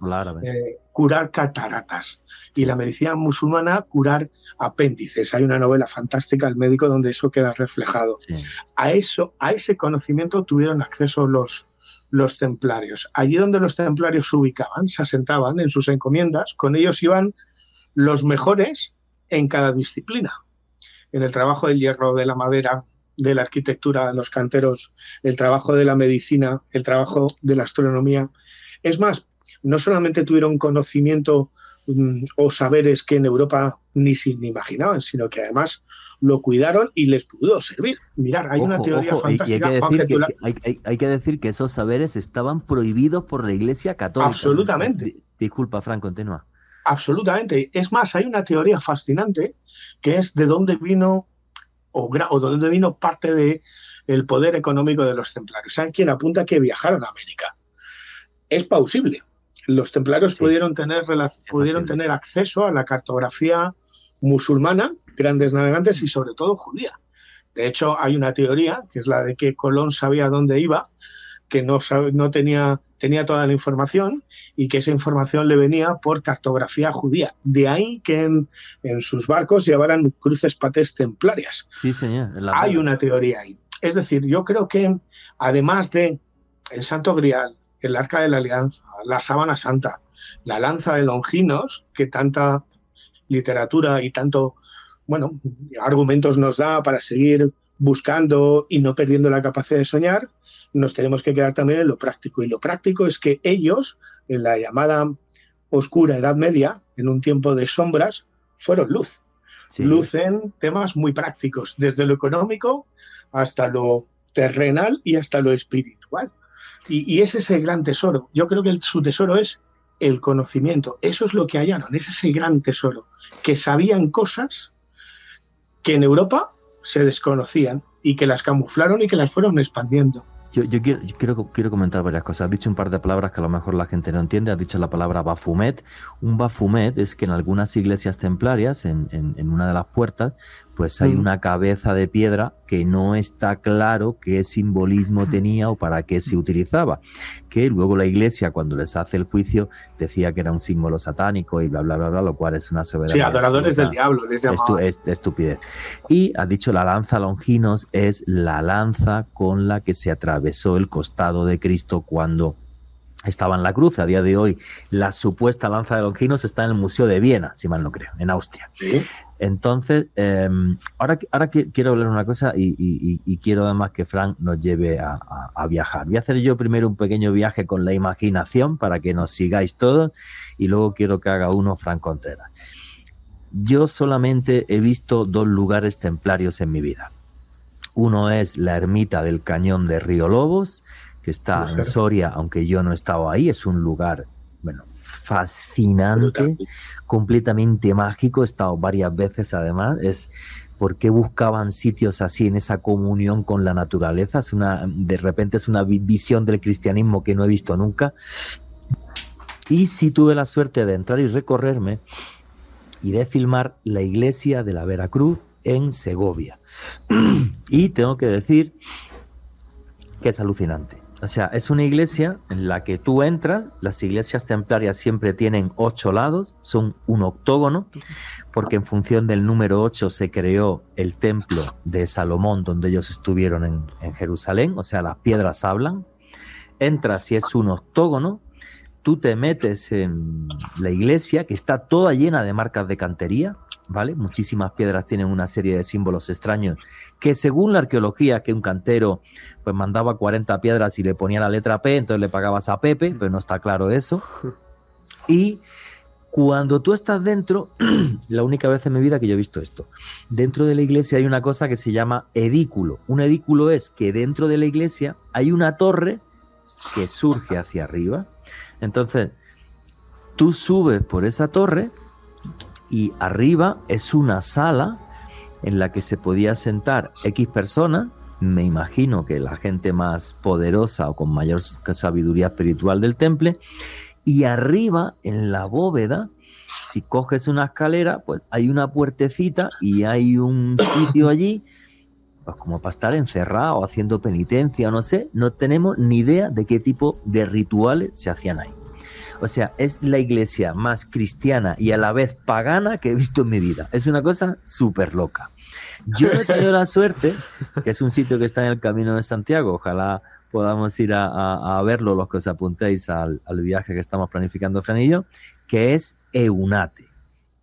curar cataratas, y la medicina musulmana curar apéndices. Hay una novela fantástica, El médico, donde eso queda reflejado. Sí. A ese conocimiento tuvieron acceso los templarios. Allí donde los templarios se ubicaban, se asentaban en sus encomiendas, con ellos iban los mejores en cada disciplina. En el trabajo del hierro, de la madera, de la arquitectura, de los canteros, el trabajo de la medicina, el trabajo de la astronomía. Es más, no solamente tuvieron conocimiento o saberes que en Europa ni se imaginaban, sino que además lo cuidaron y les pudo servir. Mirad, hay una teoría fantástica. Hay que decir que esos saberes estaban prohibidos por la Iglesia Católica. Absolutamente. Disculpa, Fran, continúa. Absolutamente. Es más, hay una teoría fascinante que es de dónde vino o de dónde vino parte del poder económico de los templarios. Hay quien apunta que viajaron a América. Es plausible. Los templarios pudieron tener acceso a la cartografía musulmana, grandes navegantes, y sobre todo judía. De hecho, hay una teoría, que es la de que Colón sabía dónde iba, que no tenía toda la información, y que esa información le venía por cartografía judía. De ahí que en sus barcos llevaran cruces patés templarias. Sí, señor. Hay una teoría ahí. Es decir, yo creo que además de el Santo Grial, el Arca de la Alianza, la Sábana Santa, la lanza de Longinos, que tanta literatura y tanto, argumentos nos da para seguir buscando y no perdiendo la capacidad de soñar, nos tenemos que quedar también en lo práctico. Y lo práctico es que ellos, en la llamada oscura Edad Media, en un tiempo de sombras, fueron luz. Sí. Luz en temas muy prácticos, desde lo económico hasta lo terrenal y hasta lo espiritual. Y ese es el gran tesoro. Yo creo que su tesoro es el conocimiento. Eso es lo que hallaron, ese es el gran tesoro. Que sabían cosas que en Europa se desconocían y que las camuflaron y que las fueron expandiendo. Yo quiero comentar varias cosas. Has dicho un par de palabras que a lo mejor la gente no entiende. Has dicho la palabra Baphomet. Un Baphomet es que en algunas iglesias templarias, en una de las puertas, pues hay una cabeza de piedra que no está claro qué simbolismo tenía o para qué se utilizaba. Que luego la iglesia, cuando les hace el juicio, decía que era un símbolo satánico y bla, bla, bla, bla, lo cual es una soberanía. Sí, adoradores del diablo, les llamaban. Estupidez. Y has dicho la lanza Longinos es la lanza con la que se atravesó el costado de Cristo cuando estaba en la cruz. A día de hoy, la supuesta lanza de Longinos está en el Museo de Viena, si mal no creo, en Austria. ¿Sí? Entonces, ahora quiero hablar una cosa y quiero además que Fran nos lleve a viajar. Voy a hacer yo primero un pequeño viaje con la imaginación para que nos sigáis todos y luego quiero que haga uno Fran Contreras. Yo solamente he visto 2 lugares templarios en mi vida. Uno es la ermita del Cañón de Río Lobos, que está en Soria, aunque yo no he estado ahí. Es un lugar, fascinante, completamente mágico. He estado varias veces además. Es por qué buscaban sitios así en esa comunión con la naturaleza. De repente es una visión del cristianismo que no he visto nunca. Y sí tuve la suerte de entrar y recorrerme y de filmar la iglesia de la Veracruz en Segovia. Y tengo que decir que es alucinante. O sea, es una iglesia en la que tú entras, las iglesias templarias siempre tienen 8 lados, son un octógono, porque en función del número 8 se creó el templo de Salomón, donde ellos estuvieron en Jerusalén, o sea, las piedras hablan. Entras y es un octógono, tú te metes en la iglesia, que está toda llena de marcas de cantería, ¿vale? Muchísimas piedras tienen una serie de símbolos extraños que, según la arqueología, que un cantero pues mandaba 40 piedras y le ponía la letra P, entonces le pagabas a Pepe, pero no está claro eso. Y cuando tú estás dentro, la única vez en mi vida que yo he visto esto, dentro de la iglesia hay una cosa que se llama edículo. Un edículo es que dentro de la iglesia hay una torre que surge hacia arriba. Entonces, tú subes por esa torre y arriba es una sala en la que se podía sentar X personas, me imagino que la gente más poderosa o con mayor sabiduría espiritual del temple, y arriba en la bóveda, si coges una escalera, pues hay una puertecita y hay un sitio allí, pues como para estar encerrado, haciendo penitencia, no sé, no tenemos ni idea de qué tipo de rituales se hacían ahí. O sea, es la iglesia más cristiana y a la vez pagana que he visto en mi vida. Es una cosa súper loca. Yo he tenido la suerte, que es un sitio que está en el Camino de Santiago, ojalá podamos ir a verlo los que os apuntéis al viaje que estamos planificando Fran y yo, que es Eunate.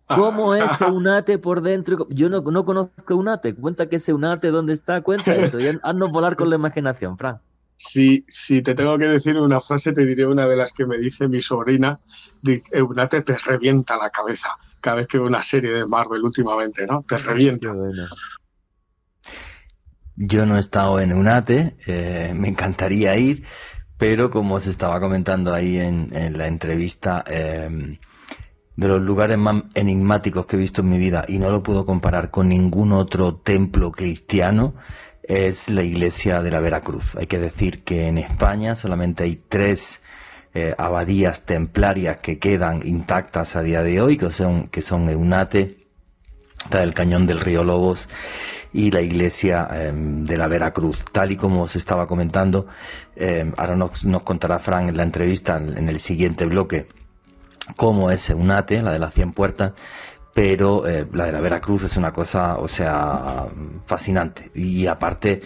¿Cómo es Eunate por dentro? Yo no conozco Eunate. Cuenta qué es Eunate, dónde está, cuenta eso. Y haznos volar con la imaginación, Fran. Si te tengo que decir una frase, te diré una de las que me dice mi sobrina. Eunate te revienta la cabeza cada vez que veo una serie de Marvel últimamente, ¿no? Te revienta. Bueno. Yo no he estado en Eunate, me encantaría ir, pero como os estaba comentando ahí en la entrevista, de los lugares más enigmáticos que he visto en mi vida, y no lo puedo comparar con ningún otro templo cristiano, es la iglesia de la Veracruz. Hay que decir que en España solamente hay 3 abadías templarias que quedan intactas a día de hoy, que son Eunate, la del Cañón del Río Lobos, y la iglesia de la Veracruz. Tal y como os estaba comentando, ahora nos contará Fran en la entrevista, en el siguiente bloque, cómo es Eunate, la de las 100 puertas, pero la de la Veracruz es una cosa, o sea, fascinante. Y aparte,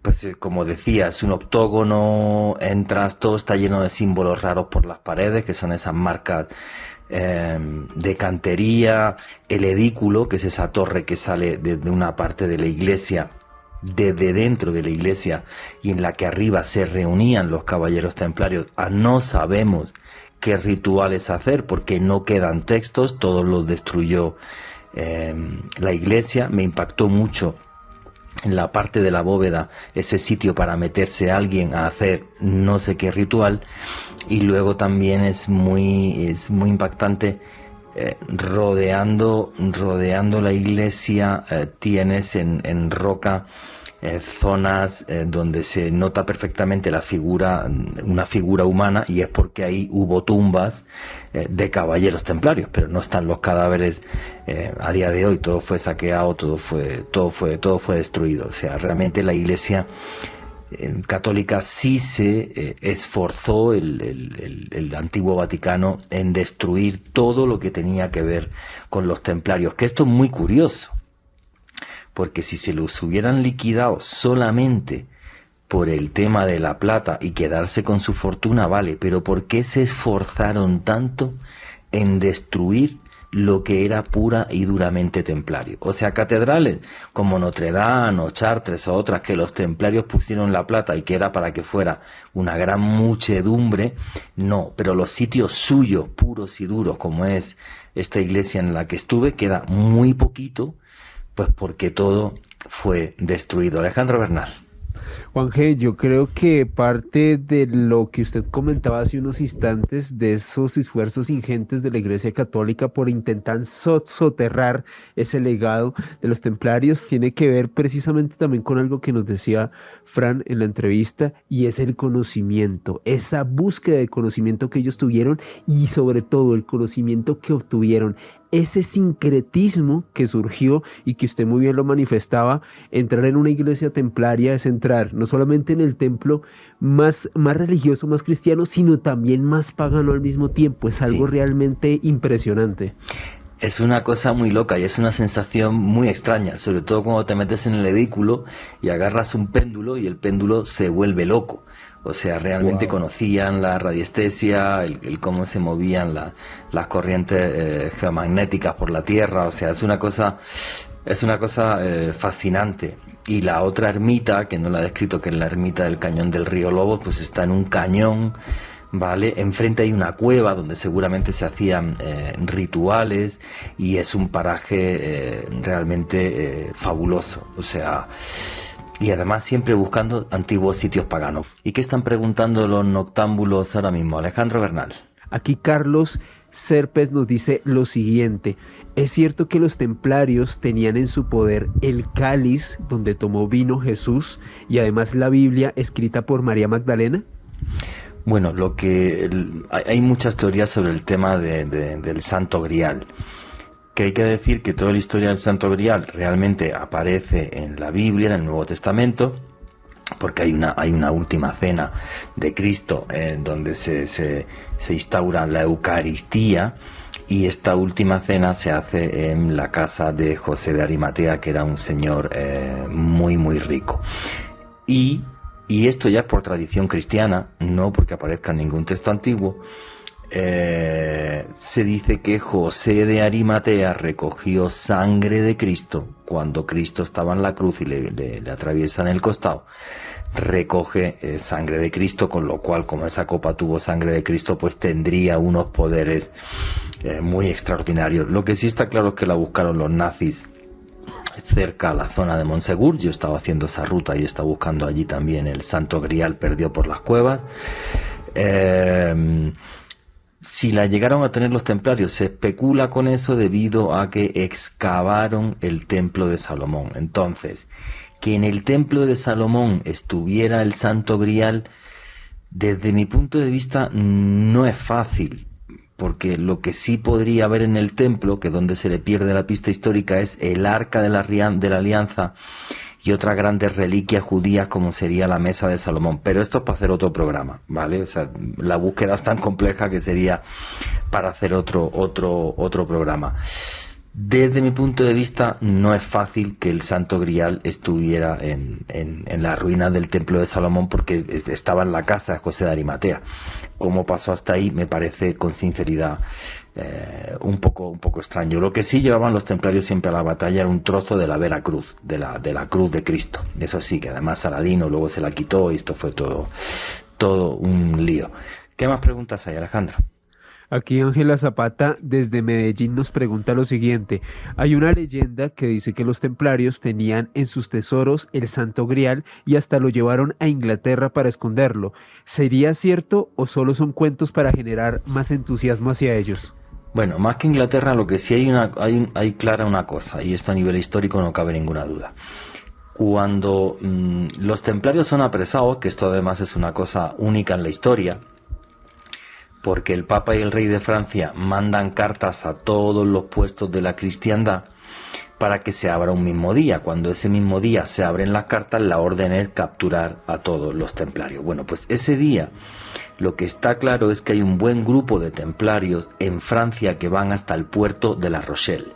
pues como decía, es un octógono, entras, todo está lleno de símbolos raros por las paredes, que son esas marcas de cantería, el edículo, que es esa torre que sale de una parte de la iglesia, desde dentro de la iglesia, y en la que arriba se reunían los caballeros templarios. No sabemos qué rituales hacer porque no quedan textos, todos los destruyó la iglesia. Me impactó mucho en la parte de la bóveda ese sitio para meterse alguien a hacer no sé qué ritual. Y luego también es muy impactante, rodeando la iglesia, tienes en roca zonas donde se nota perfectamente una figura humana, y es porque ahí hubo tumbas de caballeros templarios, pero no están los cadáveres a día de hoy. Todo fue saqueado, todo fue destruido. O sea, realmente la iglesia católica sí se esforzó, el antiguo Vaticano, en destruir todo lo que tenía que ver con los templarios, que esto es muy curioso, porque si se los hubieran liquidado solamente por el tema de la plata y quedarse con su fortuna, vale, pero ¿por qué se esforzaron tanto en destruir lo que era pura y duramente templario? O sea, catedrales como Notre Dame o Chartres o otras que los templarios pusieron la plata y que era para que fuera una gran muchedumbre, no, pero los sitios suyos, puros y duros, como es esta iglesia en la que estuve, queda muy poquito, pues porque todo fue destruido. Alejandro Bernal. Juan G., yo creo que parte de lo que usted comentaba hace unos instantes, de esos esfuerzos ingentes de la Iglesia Católica por intentar soterrar ese legado de los templarios, tiene que ver precisamente también con algo que nos decía Fran en la entrevista, y es el conocimiento, esa búsqueda de conocimiento que ellos tuvieron y sobre todo el conocimiento que obtuvieron. Ese sincretismo que surgió y que usted muy bien lo manifestaba, entrar en una iglesia templaria es entrar no solamente en el templo más religioso, más cristiano, sino también más pagano al mismo tiempo. Es algo realmente impresionante. Es una cosa muy loca y es una sensación muy extraña, sobre todo cuando te metes en el edículo y agarras un péndulo y el péndulo se vuelve loco. O sea, realmente conocían la radiestesia, el cómo se movían las corrientes geomagnéticas por la Tierra. O sea, es una cosa fascinante. Y la otra ermita, que no la he descrito, que es la ermita del Cañón del Río Lobos, pues está en un cañón, ¿vale? Enfrente hay una cueva donde seguramente se hacían rituales, y es un paraje realmente fabuloso. O sea, y además siempre buscando antiguos sitios paganos. ¿Y qué están preguntando los noctámbulos ahora mismo, Alejandro Bernal? Aquí Carlos Serpes nos dice lo siguiente: ¿es cierto que los templarios tenían en su poder el cáliz donde tomó vino Jesús y además la Biblia escrita por María Magdalena? Bueno, hay muchas teorías sobre el tema del Santo Grial. Que hay que decir que toda la historia del Santo Grial realmente aparece en la Biblia, en el Nuevo Testamento, porque hay una última cena de Cristo donde se instaura la Eucaristía, y esta última cena se hace en la casa de José de Arimatea, que era un señor muy muy rico. Y esto ya es por tradición cristiana, no porque aparezca en ningún texto antiguo. Se dice que José de Arimatea recogió sangre de Cristo cuando Cristo estaba en la cruz y le atraviesan el costado. Recoge sangre de Cristo, con lo cual, como esa copa tuvo sangre de Cristo, pues tendría unos poderes muy extraordinarios. Lo que sí está claro es que la buscaron los nazis cerca a la zona de Montsegur. Yo estaba haciendo esa ruta y estaba buscando allí también el Santo Grial perdido por las cuevas. Si la llegaron a tener los templarios, se especula con eso debido a que excavaron el templo de Salomón. Entonces, que en el templo de Salomón estuviera el Santo Grial, desde mi punto de vista no es fácil, porque lo que sí podría haber en el templo, que es donde se le pierde la pista histórica, es el Arca de la Alianza y otras grandes reliquias judías como sería la Mesa de Salomón. Pero esto es para hacer otro programa, ¿vale? O sea, la búsqueda es tan compleja que sería para hacer otro programa. Desde mi punto de vista, no es fácil que el Santo Grial estuviera en la ruina del Templo de Salomón, porque estaba en la casa de José de Arimatea. Cómo pasó hasta ahí me parece, con sinceridad, un poco extraño. Lo que sí llevaban los templarios siempre a la batalla era un trozo de la Vera Cruz, de la cruz de Cristo. Eso sí, que además Saladino luego se la quitó y esto fue todo un lío. ¿Qué más preguntas hay, Alejandro? Aquí Ángela Zapata desde Medellín nos pregunta lo siguiente: hay una leyenda que dice que los templarios tenían en sus tesoros el Santo Grial y hasta lo llevaron a Inglaterra para esconderlo. ¿Sería cierto o solo son cuentos para generar más entusiasmo hacia ellos? Bueno, más que Inglaterra, lo que sí hay clara una cosa, y esto a nivel histórico no cabe ninguna duda. Cuando los templarios son apresados, que esto además es una cosa única en la historia, porque el Papa y el Rey de Francia mandan cartas a todos los puestos de la cristiandad para que se abra un mismo día. Cuando ese mismo día se abren las cartas, la orden es capturar a todos los templarios. Bueno, pues ese día lo que está claro es que hay un buen grupo de templarios en Francia que van hasta el puerto de La Rochelle.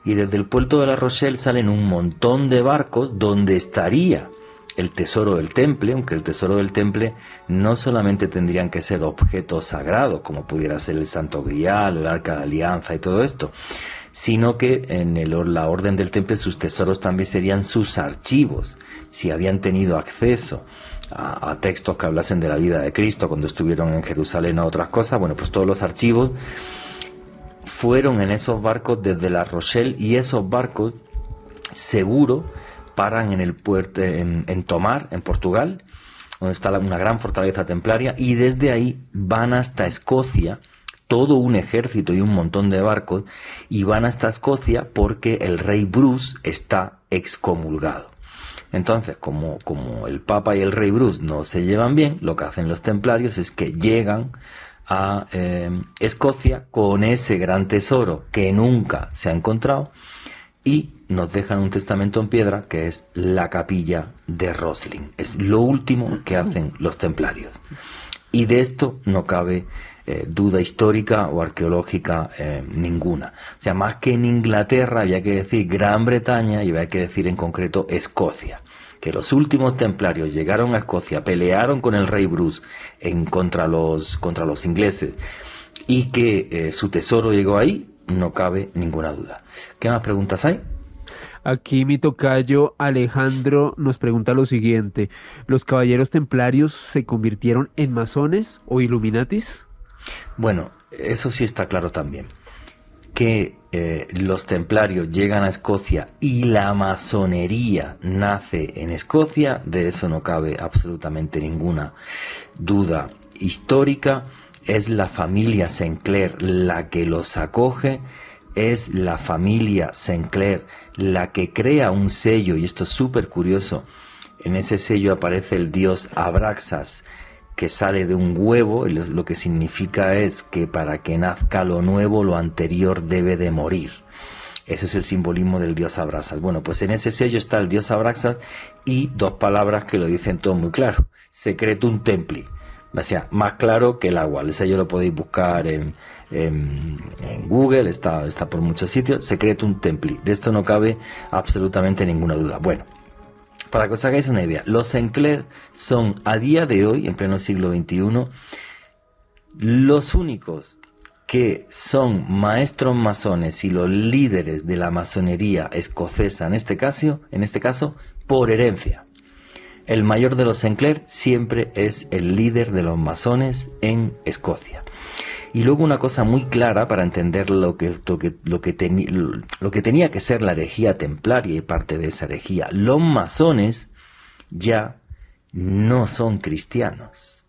Y desde el puerto de La Rochelle salen un montón de barcos donde estaría el tesoro del temple, aunque el tesoro del temple no solamente tendrían que ser objetos sagrados, como pudiera ser el Santo Grial o el Arca de la Alianza y todo esto, sino que en la orden del temple sus tesoros también serían sus archivos. Si habían tenido acceso a textos que hablasen de la vida de Cristo cuando estuvieron en Jerusalén o otras cosas, bueno, pues todos los archivos fueron en esos barcos desde La Rochelle, y esos barcos seguro paran en el puerto en Tomar, en Portugal, donde está una gran fortaleza templaria, y desde ahí van hasta Escocia, todo un ejército y un montón de barcos, y van hasta Escocia porque el rey Bruce está excomulgado. Entonces, como el Papa y el rey Bruce no se llevan bien, lo que hacen los templarios es que llegan a Escocia con ese gran tesoro que nunca se ha encontrado, y nos dejan un testamento en piedra que es la capilla de Rosslyn. Es lo último que hacen los templarios. Y de esto no cabe duda histórica o arqueológica ninguna. O sea, más que en Inglaterra había que decir Gran Bretaña y había que decir en concreto Escocia. Que los últimos templarios llegaron a Escocia, pelearon con el rey Bruce contra los ingleses, y que su tesoro llegó ahí, no cabe ninguna duda. ¿Qué más preguntas hay? Aquí mi tocayo Alejandro nos pregunta lo siguiente: ¿los caballeros templarios se convirtieron en masones o illuminatis? Bueno, eso sí está claro también. Que los templarios llegan a Escocia y la masonería nace en Escocia, de eso no cabe absolutamente ninguna duda histórica. Es la familia Sinclair la que los acoge, es la familia Sinclair la que crea un sello, y esto es súper curioso. En ese sello aparece el dios Abraxas, que sale de un huevo, y lo que significa es que para que nazca lo nuevo, lo anterior debe de morir. Ese es el simbolismo del dios Abraxas. Bueno, pues en ese sello está el dios Abraxas y dos palabras que lo dicen todo muy claro: Secretum Templi. O sea, más claro que el agua. El sello lo podéis buscar en Google, está por muchos sitios. Secretum Templi. De esto no cabe absolutamente ninguna duda. Bueno, para que os hagáis una idea, los Sinclair son a día de hoy, en pleno siglo XXI, los únicos que son maestros masones y los líderes de la masonería escocesa, en este caso, por herencia. El mayor de los Sinclair siempre es el líder de los masones en Escocia. Y luego una cosa muy clara para entender lo que tenía que ser la herejía templaria y parte de esa herejía. Los masones ya no son cristianos.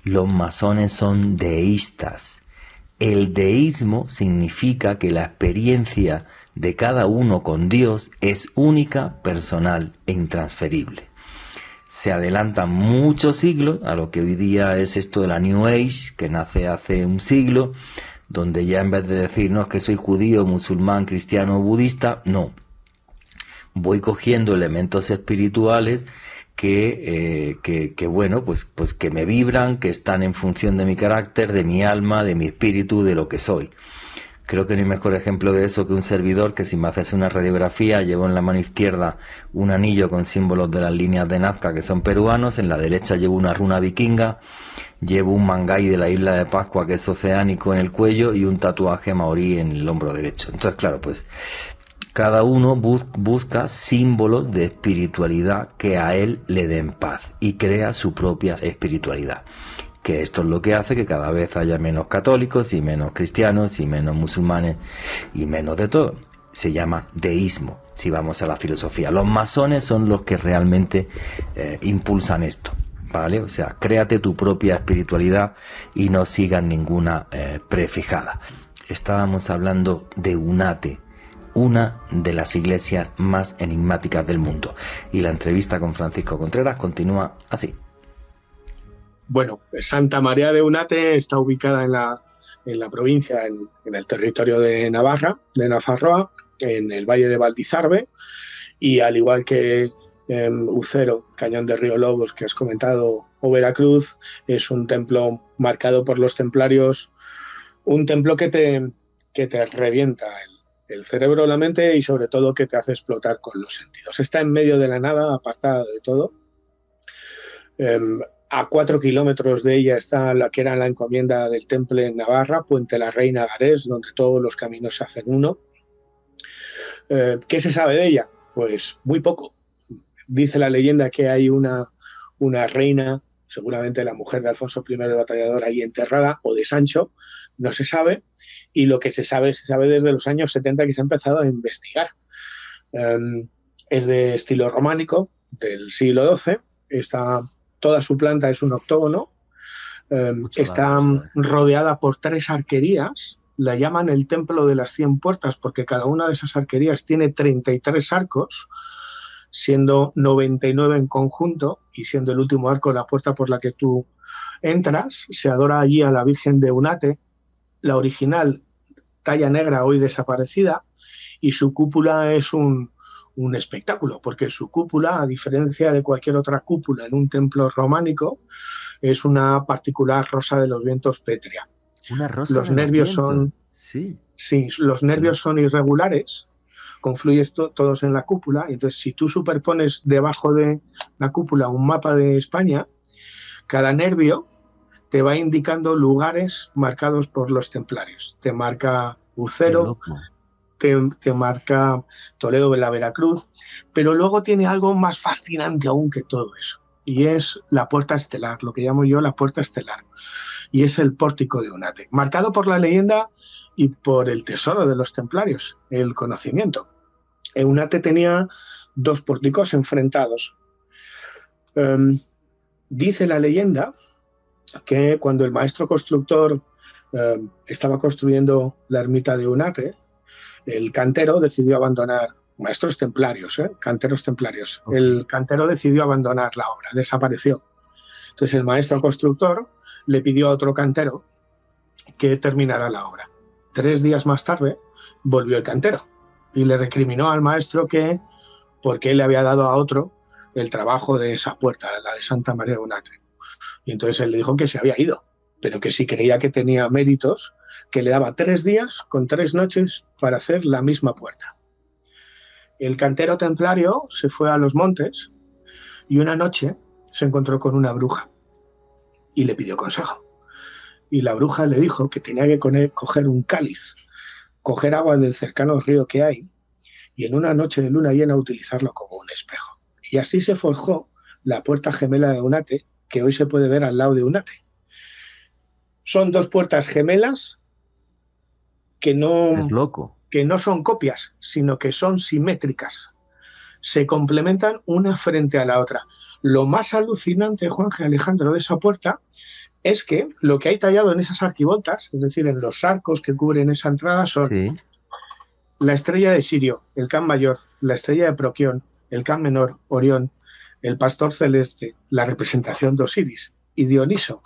Los masones son deístas. El deísmo significa que la experiencia de cada uno con Dios es única, personal e intransferible. Se adelantan muchos siglos a lo que hoy día es esto de la New Age, que nace hace un siglo, donde ya en vez de decir, no, es que soy judío, musulmán, cristiano o budista, no. Voy cogiendo elementos espirituales que bueno, pues que me vibran, que están en función de mi carácter, de mi alma, de mi espíritu, de lo que soy. Creo que no hay mejor ejemplo de eso que un servidor que, si me haces una radiografía, llevo en la mano izquierda un anillo con símbolos de las líneas de Nazca que son peruanos, en la derecha llevo una runa vikinga, llevo un mangay de la isla de Pascua que es oceánico en el cuello y un tatuaje maorí en el hombro derecho. Entonces, claro, pues cada uno busca símbolos de espiritualidad que a él le den paz y crea su propia espiritualidad. Que esto es lo que hace que cada vez haya menos católicos y menos cristianos y menos musulmanes y menos de todo. Se llama deísmo, si vamos a la filosofía. Los masones son los que realmente impulsan esto, ¿vale? O sea, créate tu propia espiritualidad y no sigas ninguna prefijada. Estábamos hablando de UNATE, una de las iglesias más enigmáticas del mundo. Y la entrevista con Francisco Contreras continúa así. Bueno, Santa María de Unate está ubicada en la provincia, en el territorio de Navarra, de Nafarroa, en el valle de Valdizarbe, y al igual que Ucero, Cañón de Río Lobos, que has comentado, o Veracruz, es un templo marcado por los templarios, un templo que te revienta el cerebro, la mente, y sobre todo que te hace explotar con los sentidos. Está en medio de la nada, apartada de todo. A 4 kilómetros de ella está la que era la encomienda del Temple en Navarra, Puente la Reina Garés, donde todos los caminos se hacen uno. ¿Qué se sabe de ella? Pues muy poco. Dice la leyenda que hay una reina, seguramente la mujer de Alfonso I el Batallador, ahí enterrada, o de Sancho, no se sabe. Y lo que se sabe desde los años 70, que se ha empezado a investigar. es de estilo románico del siglo XII. Toda su planta es un octógono. Está rodeada por 3 arquerías. La llaman el Templo de las 100 Puertas porque cada una de esas arquerías tiene 33 arcos, siendo 99 en conjunto, y siendo el último arco la puerta por la que tú entras. Se adora allí a la Virgen de Unate, la original, talla negra, hoy desaparecida, y su cúpula es un espectáculo, porque su cúpula, a diferencia de cualquier otra cúpula en un templo románico, es una particular rosa de los vientos pétrea. Una rosa Los de nervios los vientos. son... Sí. Sí, los nervios son irregulares, confluyen todos en la cúpula, y entonces si tú superpones debajo de la cúpula un mapa de España, cada nervio te va indicando lugares marcados por los templarios. Te marca Ucero, te marca Toledo de la Veracruz, pero luego tiene algo más fascinante aún que todo eso, y es la puerta estelar, lo que llamo yo la puerta estelar, y es el pórtico de Unate, marcado por la leyenda y por el tesoro de los templarios, el conocimiento. Unate tenía 2 pórticos enfrentados. Dice la leyenda que cuando el maestro constructor estaba construyendo la ermita de Unate, el cantero decidió abandonar, maestros templarios, canteros templarios, okay. El cantero decidió abandonar la obra, desapareció. Entonces el maestro constructor le pidió a otro cantero que terminara la obra. 3 días más tarde volvió el cantero y le recriminó al maestro que porque él le había dado a otro el trabajo de esa puerta, la de Santa María de Unate. Y entonces él le dijo que se había ido, pero que si creía que tenía méritos, que le daba 3 días con 3 noches para hacer la misma puerta. El cantero templario se fue a los montes y una noche se encontró con una bruja y le pidió consejo. Y la bruja le dijo que tenía que coger un cáliz, coger agua del cercano río que hay y en una noche de luna llena utilizarlo como un espejo. Y así se forjó la puerta gemela de Unate, que hoy se puede ver al lado de Unate. Son 2 puertas gemelas que no son copias, sino que son simétricas. Se complementan una frente a la otra. Lo más alucinante, Juanje, Alejandro, de esa puerta es que lo que hay tallado en esas arquivoltas, es decir, en los arcos que cubren esa entrada, son la estrella de Sirio, el Can Mayor, la estrella de Proquión, el Can Menor, Orión, el Pastor Celeste, la representación de Osiris y Dioniso,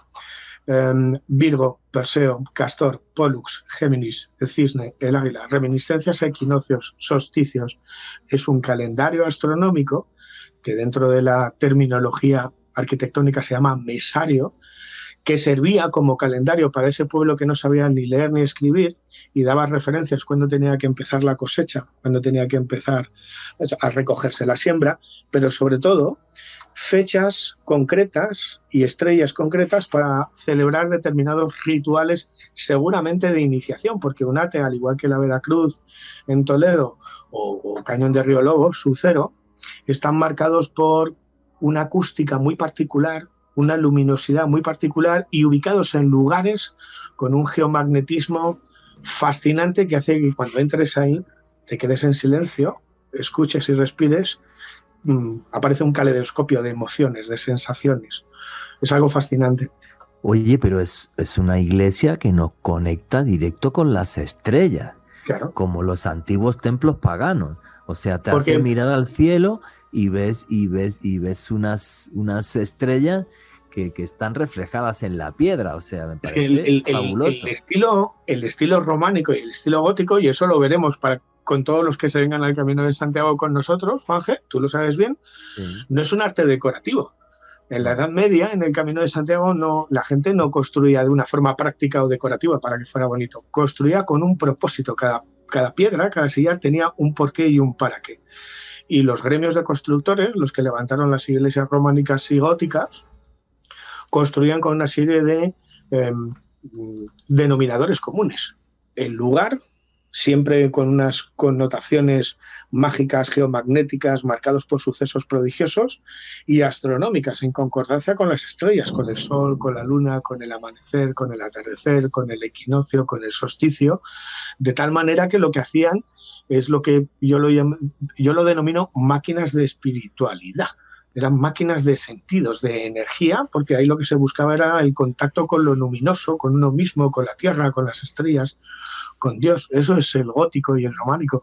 Virgo, Perseo, Castor, Pólux, Géminis, el Cisne, el Águila, reminiscencias a equinoccios, solsticios. Es un calendario astronómico que dentro de la terminología arquitectónica se llama mesario, que servía como calendario para ese pueblo que no sabía ni leer ni escribir y daba referencias cuando tenía que empezar la cosecha, cuando tenía que empezar a recogerse la siembra, pero sobre todo fechas concretas y estrellas concretas para celebrar determinados rituales, seguramente de iniciación, porque Unate, al igual que la Veracruz en Toledo o Cañón de Río Lobo, Ucero, están marcados por una acústica muy particular, una luminosidad muy particular y ubicados en lugares con un geomagnetismo fascinante que hace que cuando entres ahí te quedes en silencio, escuches y respires, aparece un caleidoscopio de emociones, de sensaciones. Es algo fascinante. Oye, pero es una iglesia que nos conecta directo con las estrellas, claro, como los antiguos templos paganos. O sea, te hace mirar al cielo y ves unas estrellas que están reflejadas en la piedra. O sea, me parece fabuloso. El estilo románico y el estilo gótico, y eso lo veremos con todos los que se vengan al Camino de Santiago con nosotros, Juanje, tú lo sabes bien, no es un arte decorativo. En la Edad Media, en el Camino de Santiago, la gente no construía de una forma práctica o decorativa para que fuera bonito. Construía con un propósito. Cada piedra, cada sillar tenía un porqué y un para qué. Y los gremios de constructores, los que levantaron las iglesias románicas y góticas, construían con una serie de denominadores comunes. El lugar siempre con unas connotaciones mágicas, geomagnéticas, marcados por sucesos prodigiosos, y astronómicas, en concordancia con las estrellas, con el Sol, con la Luna, con el amanecer, con el atardecer, con el equinoccio, con el solsticio, de tal manera que lo que hacían es lo que yo lo denomino máquinas de espiritualidad. Eran máquinas de sentidos, de energía, porque ahí lo que se buscaba era el contacto con lo luminoso, con uno mismo, con la tierra, con las estrellas, con Dios. Eso es el gótico y el románico.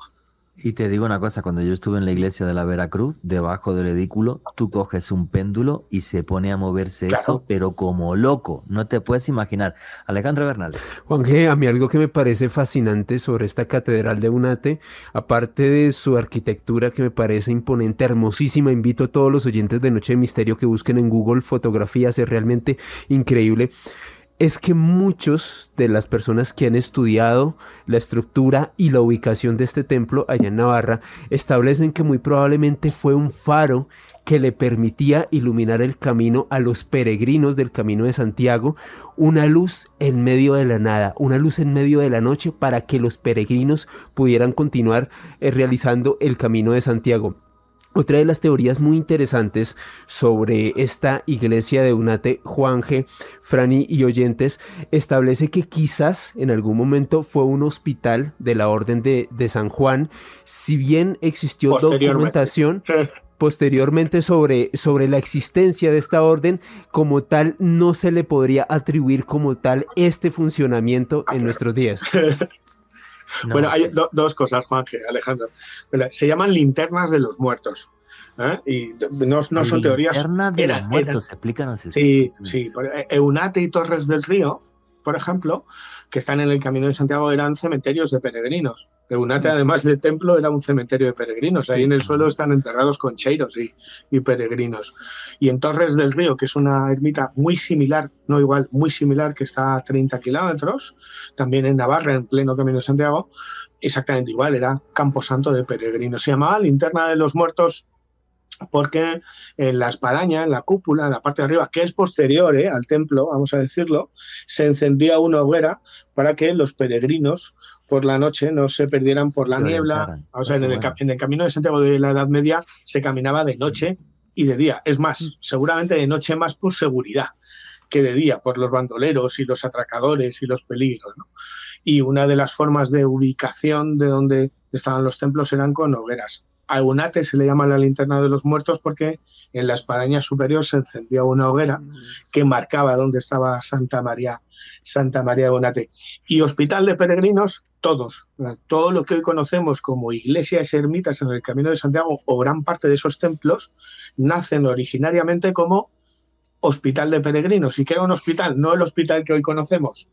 Y te digo una cosa, cuando yo estuve en la iglesia de la Veracruz, debajo del edículo, tú coges un péndulo y se pone a moverse eso, pero como loco, no te puedes imaginar. Alejandro Bernal. Juan G., a mí algo que me parece fascinante sobre esta catedral de Unate, aparte de su arquitectura que me parece imponente, hermosísima, invito a todos los oyentes de Noche de Misterio que busquen en Google fotografías, es realmente increíble, es que muchos de las personas que han estudiado la estructura y la ubicación de este templo allá en Navarra establecen que muy probablemente fue un faro que le permitía iluminar el camino a los peregrinos del Camino de Santiago, una luz en medio de la nada, una luz en medio de la noche para que los peregrinos pudieran continuar realizando el Camino de Santiago. Otra de las teorías muy interesantes sobre esta iglesia de Unate, Juan G., Franny y oyentes, establece que quizás en algún momento fue un hospital de la Orden de San Juan, si bien existió documentación posteriormente sobre la existencia de esta orden, como tal no se le podría atribuir como tal este funcionamiento en nuestros días. No. Bueno, hay dos cosas, Juanje, Alejandro. Se llaman linternas de los muertos. Y no son teorías. Linternas de los muertos, explícanos eso. Sí. Eunate y Torres del Río, por ejemplo, que están en el Camino de Santiago, eran cementerios de peregrinos. Eunate, además de templo, era un cementerio de peregrinos. Ahí en el suelo están enterrados concheiros y peregrinos. Y en Torres del Río, que es una ermita muy similar, no igual, muy similar, que está a 30 kilómetros, también en Navarra, en pleno Camino de Santiago, exactamente igual, era camposanto de peregrinos. Se llamaba Linterna de los Muertos porque en la espadaña, en la cúpula, en la parte de arriba, que es posterior al templo, vamos a decirlo, se encendía una hoguera para que los peregrinos por la noche no se perdieran por la niebla. O sea, en el Camino de Santiago de la Edad Media se caminaba de noche y de día. Es más, seguramente de noche más por seguridad que de día, por los bandoleros y los atracadores y los peligros, ¿no? Y una de las formas de ubicación de donde estaban los templos eran con hogueras. A Unate se le llama la linterna de los muertos porque en la espadaña superior se encendía una hoguera que marcaba dónde estaba Santa María de Unate. Y hospital de peregrinos, todo lo que hoy conocemos como iglesias y ermitas en el Camino de Santiago, o gran parte de esos templos, nacen originariamente como hospital de peregrinos. ¿Y qué era un hospital? No el hospital que hoy conocemos.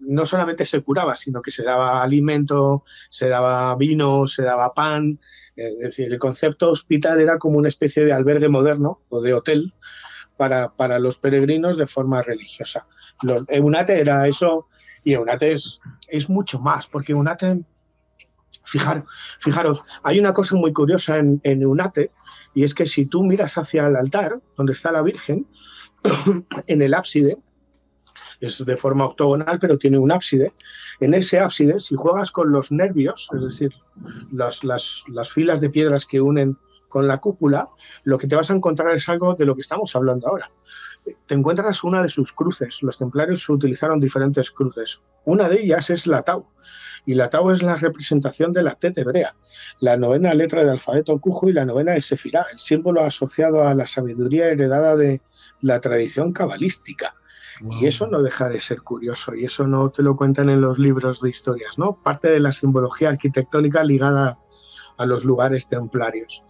No solamente se curaba, sino que se daba alimento, se daba vino, se daba pan. Es decir, el concepto hospital era como una especie de albergue moderno o de hotel para los peregrinos de forma religiosa. Eunate era eso, y Eunate es mucho más, porque Eunate, fijaros, hay una cosa muy curiosa en Eunate, y es que si tú miras hacia el altar, donde está la Virgen, en el ábside, es de forma octogonal, pero tiene un ábside. En ese ábside, si juegas con los nervios, es decir, las filas de piedras que unen con la cúpula, lo que te vas a encontrar es algo de lo que estamos hablando ahora. Te encuentras una de sus cruces. Los templarios utilizaron diferentes cruces. Una de ellas es la Tau. Y la Tau es la representación de la Tet hebrea, la novena letra del alfabeto cujo y la novena de Sefirá, el símbolo asociado a la sabiduría heredada de la tradición cabalística. Wow. Y eso no deja de ser curioso, y eso no te lo cuentan en los libros de historias, ¿no? Parte de la simbología arquitectónica ligada a los lugares templarios.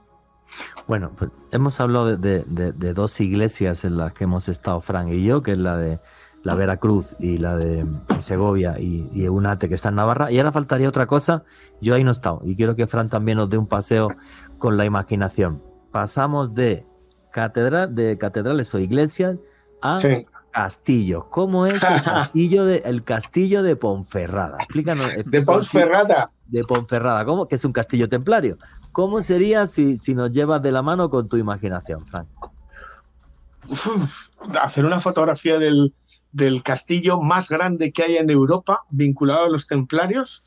Bueno, pues hemos hablado de dos iglesias en las que hemos estado Fran y yo, que es la de la Veracruz y la de Segovia y Eunate, que está en Navarra, y ahora faltaría otra cosa. Yo ahí no he estado, y quiero que Fran también nos dé un paseo con la imaginación. Pasamos de catedrales o iglesias a... Sí. Castillo. ¿Cómo es el castillo de Ponferrada? Explícanos. ¿De Ponferrada? De Ponferrada. ¿Cómo? Que es un castillo templario. ¿Cómo sería si nos llevas de la mano con tu imaginación, Frank? Hacer una fotografía del del castillo más grande que hay en Europa, vinculado a los templarios,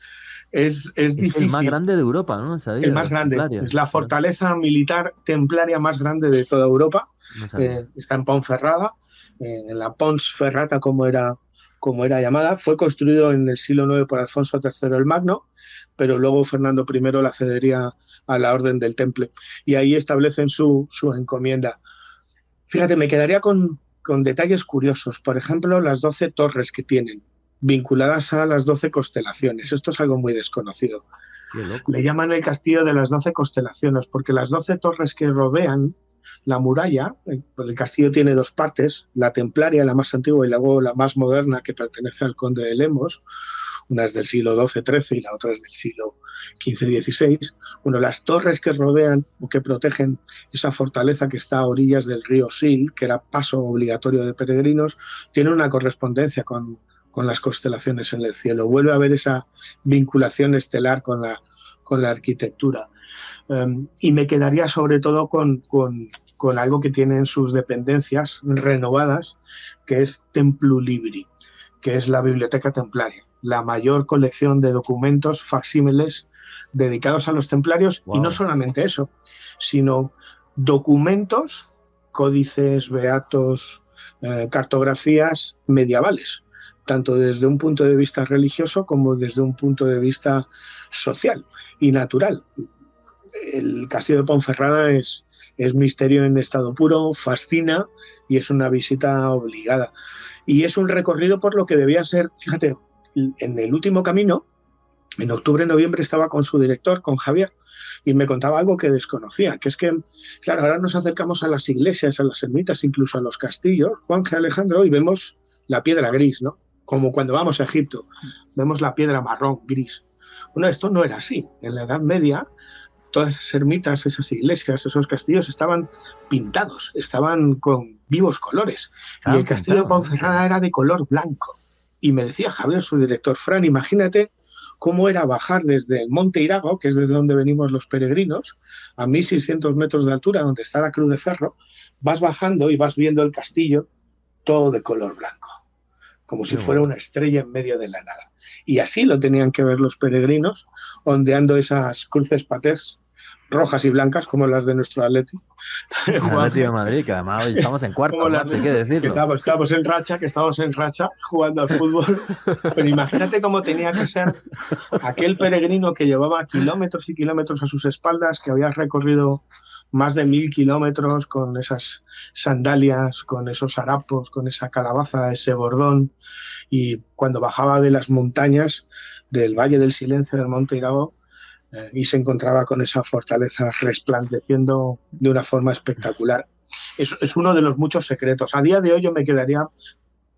es difícil. El más grande de Europa, ¿no? No sabía, el más grande. templarios. Es la fortaleza militar templaria más grande de toda Europa. No Está en Ponferrada, en la Pons Ferrata, como era llamada. Fue construido en el siglo IX por Alfonso III el Magno, pero luego Fernando I la cedería a la Orden del Temple y ahí establecen su encomienda. Fíjate, me quedaría con detalles curiosos. Por ejemplo, las 12 torres que tienen, vinculadas a las 12 constelaciones. Esto es algo muy desconocido. Qué loco. Le llaman el castillo de las 12 constelaciones porque las 12 torres que rodean la muralla, el castillo tiene dos partes, la templaria, la más antigua, y luego la más moderna, que pertenece al conde de Lemos. Una es del siglo XII-XIII y la otra es del siglo XV-XVI. Bueno, las torres que rodean o que protegen esa fortaleza que está a orillas del río Sil, que era paso obligatorio de peregrinos, tienen una correspondencia con las constelaciones en el cielo. Vuelve a haber esa vinculación estelar con la arquitectura. Y me quedaría sobre todo con algo que tienen sus dependencias renovadas, que es Templu Libri, que es la biblioteca templaria, la mayor colección de documentos facsímiles dedicados a los templarios. Wow. Y no solamente eso, sino documentos, códices, beatos, cartografías medievales, tanto desde un punto de vista religioso como desde un punto de vista social y natural. El castillo de Ponferrada es misterio en estado puro, fascina y es una visita obligada. Y es un recorrido por lo que debía ser, fíjate, en el último camino, en octubre-noviembre estaba con su director, con Javier, y me contaba algo que desconocía, que es que, claro, ahora nos acercamos a las iglesias, a las ermitas, incluso a los castillos, Juan G. Alejandro, y vemos la piedra gris, ¿no? Como cuando vamos a Egipto, vemos la piedra marrón, gris. Bueno, esto no era así. En la Edad Media, todas esas ermitas, esas iglesias, esos castillos estaban pintados, estaban con vivos colores. Y el castillo de Ponferrada era de color blanco. Y me decía Javier, su director, Fran, imagínate cómo era bajar desde el Monte Irago, que es desde donde venimos los peregrinos, a 1.600 metros de altura, donde está la Cruz de Ferro, vas bajando y vas viendo el castillo todo de color blanco, como si fuera una estrella en medio de la nada. Y así lo tenían que ver los peregrinos, ondeando esas cruces paters rojas y blancas, como las de nuestro Atleti. El Atleti de Madrid, que además hoy estamos en cuarto, macho, hay que decirlo. Estamos en racha jugando al fútbol. Pero imagínate cómo tenía que ser aquel peregrino que llevaba kilómetros y kilómetros a sus espaldas, que había recorrido más de 1.000 kilómetros con esas sandalias, con esos harapos, con esa calabaza, ese bordón, y cuando bajaba de las montañas del Valle del Silencio del Monte Irago y se encontraba con esa fortaleza resplandeciendo de una forma espectacular. Es uno de los muchos secretos. A día de hoy yo me quedaría,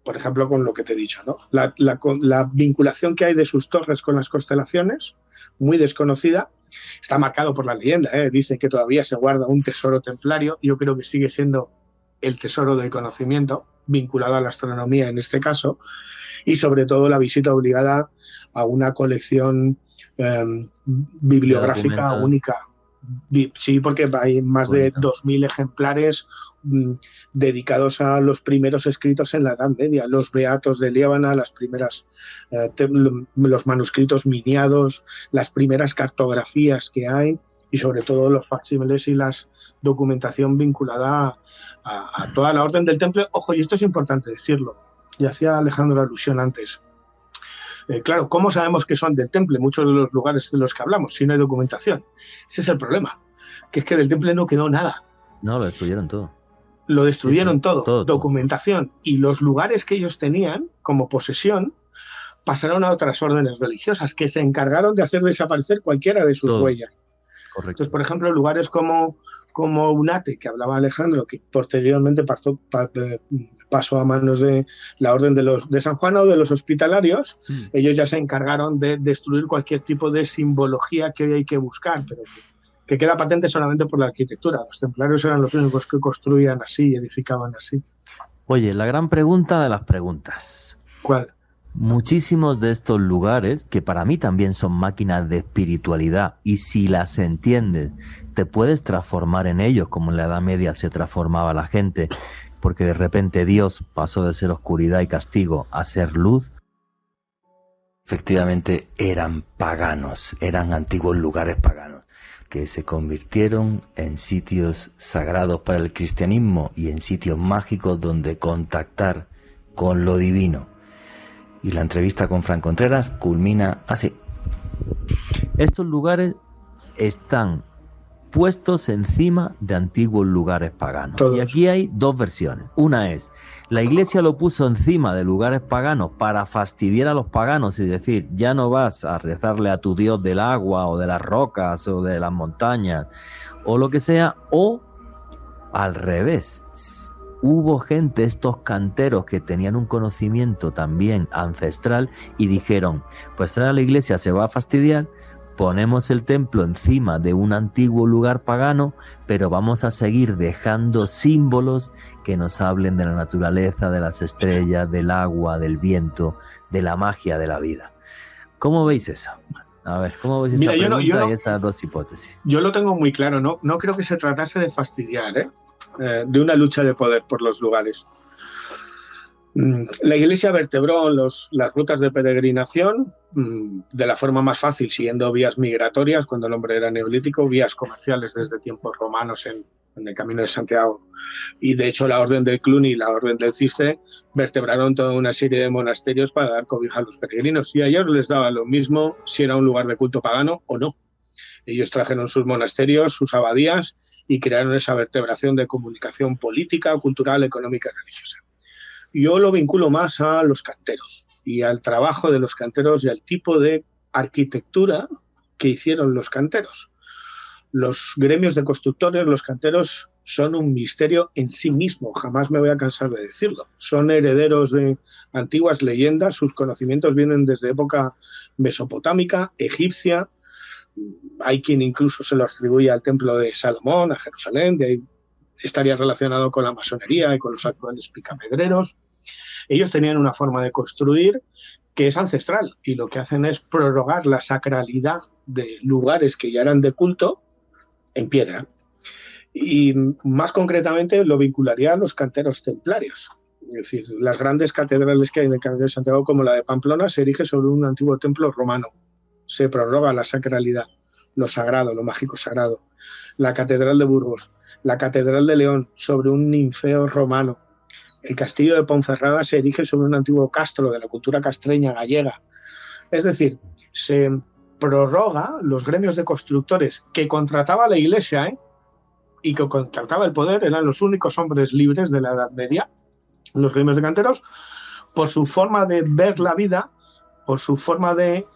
por ejemplo, con lo que te he dicho, ¿no? La vinculación que hay de sus torres con las constelaciones, muy desconocida. Está marcado por la leyenda, dice que todavía se guarda un tesoro templario. Yo creo que sigue siendo el tesoro del conocimiento, vinculado a la astronomía en este caso, y sobre todo la visita obligada a una colección bibliográfica única. Sí, porque hay más de 2.000 ejemplares dedicados a los primeros escritos en la Edad Media, los beatos de Liébana, las primeras, los manuscritos miniados, las primeras cartografías que hay, y sobre todo los facsímiles y la documentación vinculada a toda la Orden del Temple. Ojo, y esto es importante decirlo, y hacía Alejandro alusión antes. Claro, ¿cómo sabemos que son del Temple muchos de los lugares de los que hablamos si no hay documentación? Ese es el problema, que es que del Temple no quedó nada. No, lo destruyeron todo. Lo destruyeron todo, documentación. Y los lugares que ellos tenían como posesión pasaron a otras órdenes religiosas que se encargaron de hacer desaparecer cualquiera de sus huellas. Correcto. Entonces, por ejemplo, lugares como Unate, que hablaba Alejandro, que posteriormente pasó a manos de la Orden de San Juan o de los Hospitalarios. Ellos ya se encargaron de destruir cualquier tipo de simbología que hoy hay que buscar, pero que queda patente solamente por la arquitectura. Los templarios eran los únicos que construían así y edificaban así. Oye, la gran pregunta de las preguntas. ¿Cuál? Muchísimos de estos lugares, que para mí también son máquinas de espiritualidad, y si las entiendes, te puedes transformar en ellos, como en la Edad Media se transformaba la gente. porque de repente Dios pasó de ser oscuridad y castigo a ser luz. Efectivamente eran paganos, eran antiguos lugares paganos, que se convirtieron en sitios sagrados para el cristianismo y en sitios mágicos donde contactar con lo divino. Y la entrevista con Fran Contreras culmina así. Estos lugares están puestos encima de antiguos lugares paganos. Todos. Y aquí hay dos versiones. Una es, la iglesia lo puso encima de lugares paganos para fastidiar a los paganos y decir, ya no vas a rezarle a tu Dios del agua o de las rocas o de las montañas o lo que sea, o al revés. Hubo gente, estos canteros que tenían un conocimiento también ancestral y dijeron, pues ahora la iglesia se va a fastidiar, ponemos el templo encima de un antiguo lugar pagano, pero vamos a seguir dejando símbolos que nos hablen de la naturaleza, de las estrellas, del agua, del viento, de la magia de la vida. ¿Cómo veis eso? A ver, ¿cómo veis esa pregunta y esas dos hipótesis? Yo lo tengo muy claro, no creo que se tratase de fastidiar, de una lucha de poder por los lugares. La Iglesia vertebró las rutas de peregrinación de la forma más fácil, siguiendo vías migratorias cuando el hombre era neolítico, vías comerciales desde tiempos romanos en el Camino de Santiago. Y de hecho la Orden del Cluny y la Orden del Cister vertebraron toda una serie de monasterios para dar cobija a los peregrinos. Y a ellos les daba lo mismo si era un lugar de culto pagano o no. Ellos trajeron sus monasterios, sus abadías y crearon esa vertebración de comunicación política, cultural, económica y religiosa. Yo lo vinculo más a los canteros y al trabajo de los canteros y al tipo de arquitectura que hicieron los canteros. Los gremios de constructores, los canteros, son un misterio en sí mismo, jamás me voy a cansar de decirlo. Son herederos de antiguas leyendas, sus conocimientos vienen desde época mesopotámica, egipcia. Hay quien incluso se lo atribuye al templo de Salomón, a Jerusalén, de ahí estaría relacionado con la masonería y con los actuales picapedreros. Ellos tenían una forma de construir que es ancestral y lo que hacen es prorrogar la sacralidad de lugares que ya eran de culto en piedra. Y más concretamente lo vincularía a los canteros templarios. Es decir, las grandes catedrales que hay en el Camino de Santiago, como la de Pamplona, se erige sobre un antiguo templo romano. Se prorroga la sacralidad, lo sagrado, lo mágico sagrado. La Catedral de Burgos, la Catedral de León, sobre un ninfeo romano. El castillo de Ponferrada se erige sobre un antiguo castro de la cultura castreña gallega. Es decir, se prorroga los gremios de constructores que contrataba la Iglesia y que contrataba el poder, eran los únicos hombres libres de la Edad Media, los gremios de canteros, por su forma de ver la vida, por su forma de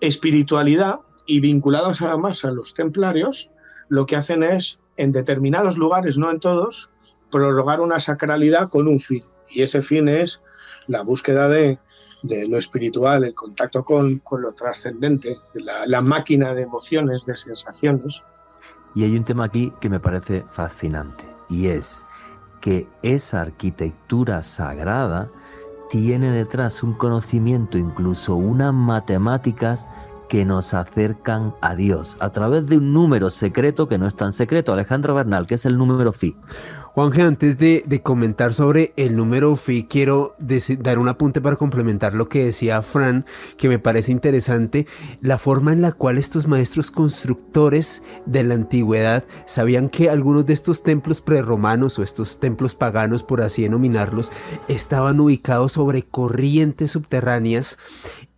espiritualidad y vinculados además a los templarios, lo que hacen es, en determinados lugares, no en todos, prorrogar una sacralidad con un fin. Y ese fin es la búsqueda de lo espiritual, el contacto con lo trascendente, la máquina de emociones, de sensaciones. Y hay un tema aquí que me parece fascinante, y es que esa arquitectura sagrada tiene detrás un conocimiento, incluso unas matemáticas que nos acercan a Dios a través de un número secreto que no es tan secreto. Alejandro Bernal, ¿qué es el número Phi? Juanje, antes de comentar sobre el número Phi, quiero dar un apunte para complementar lo que decía Fran, que me parece interesante, la forma en la cual estos maestros constructores de la antigüedad sabían que algunos de estos templos prerromanos o estos templos paganos, por así denominarlos, estaban ubicados sobre corrientes subterráneas.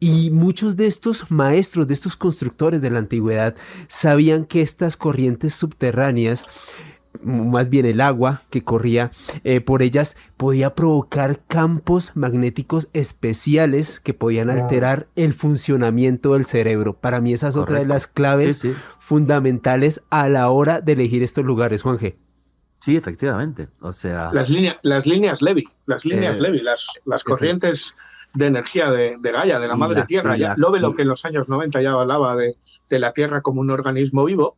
Y muchos de estos maestros, de estos constructores de la antigüedad, sabían que estas corrientes subterráneas, más bien el agua que corría por ellas, podía provocar campos magnéticos especiales que podían alterar el funcionamiento del cerebro. Para mí esa es otra de las claves fundamentales a la hora de elegir estos lugares, Juanje. Sí, efectivamente. O sea, las líneas Levy, las corrientes de energía de Gaia, de la madre tierra. Ya lo que en los años 90 ya hablaba de la tierra como un organismo vivo,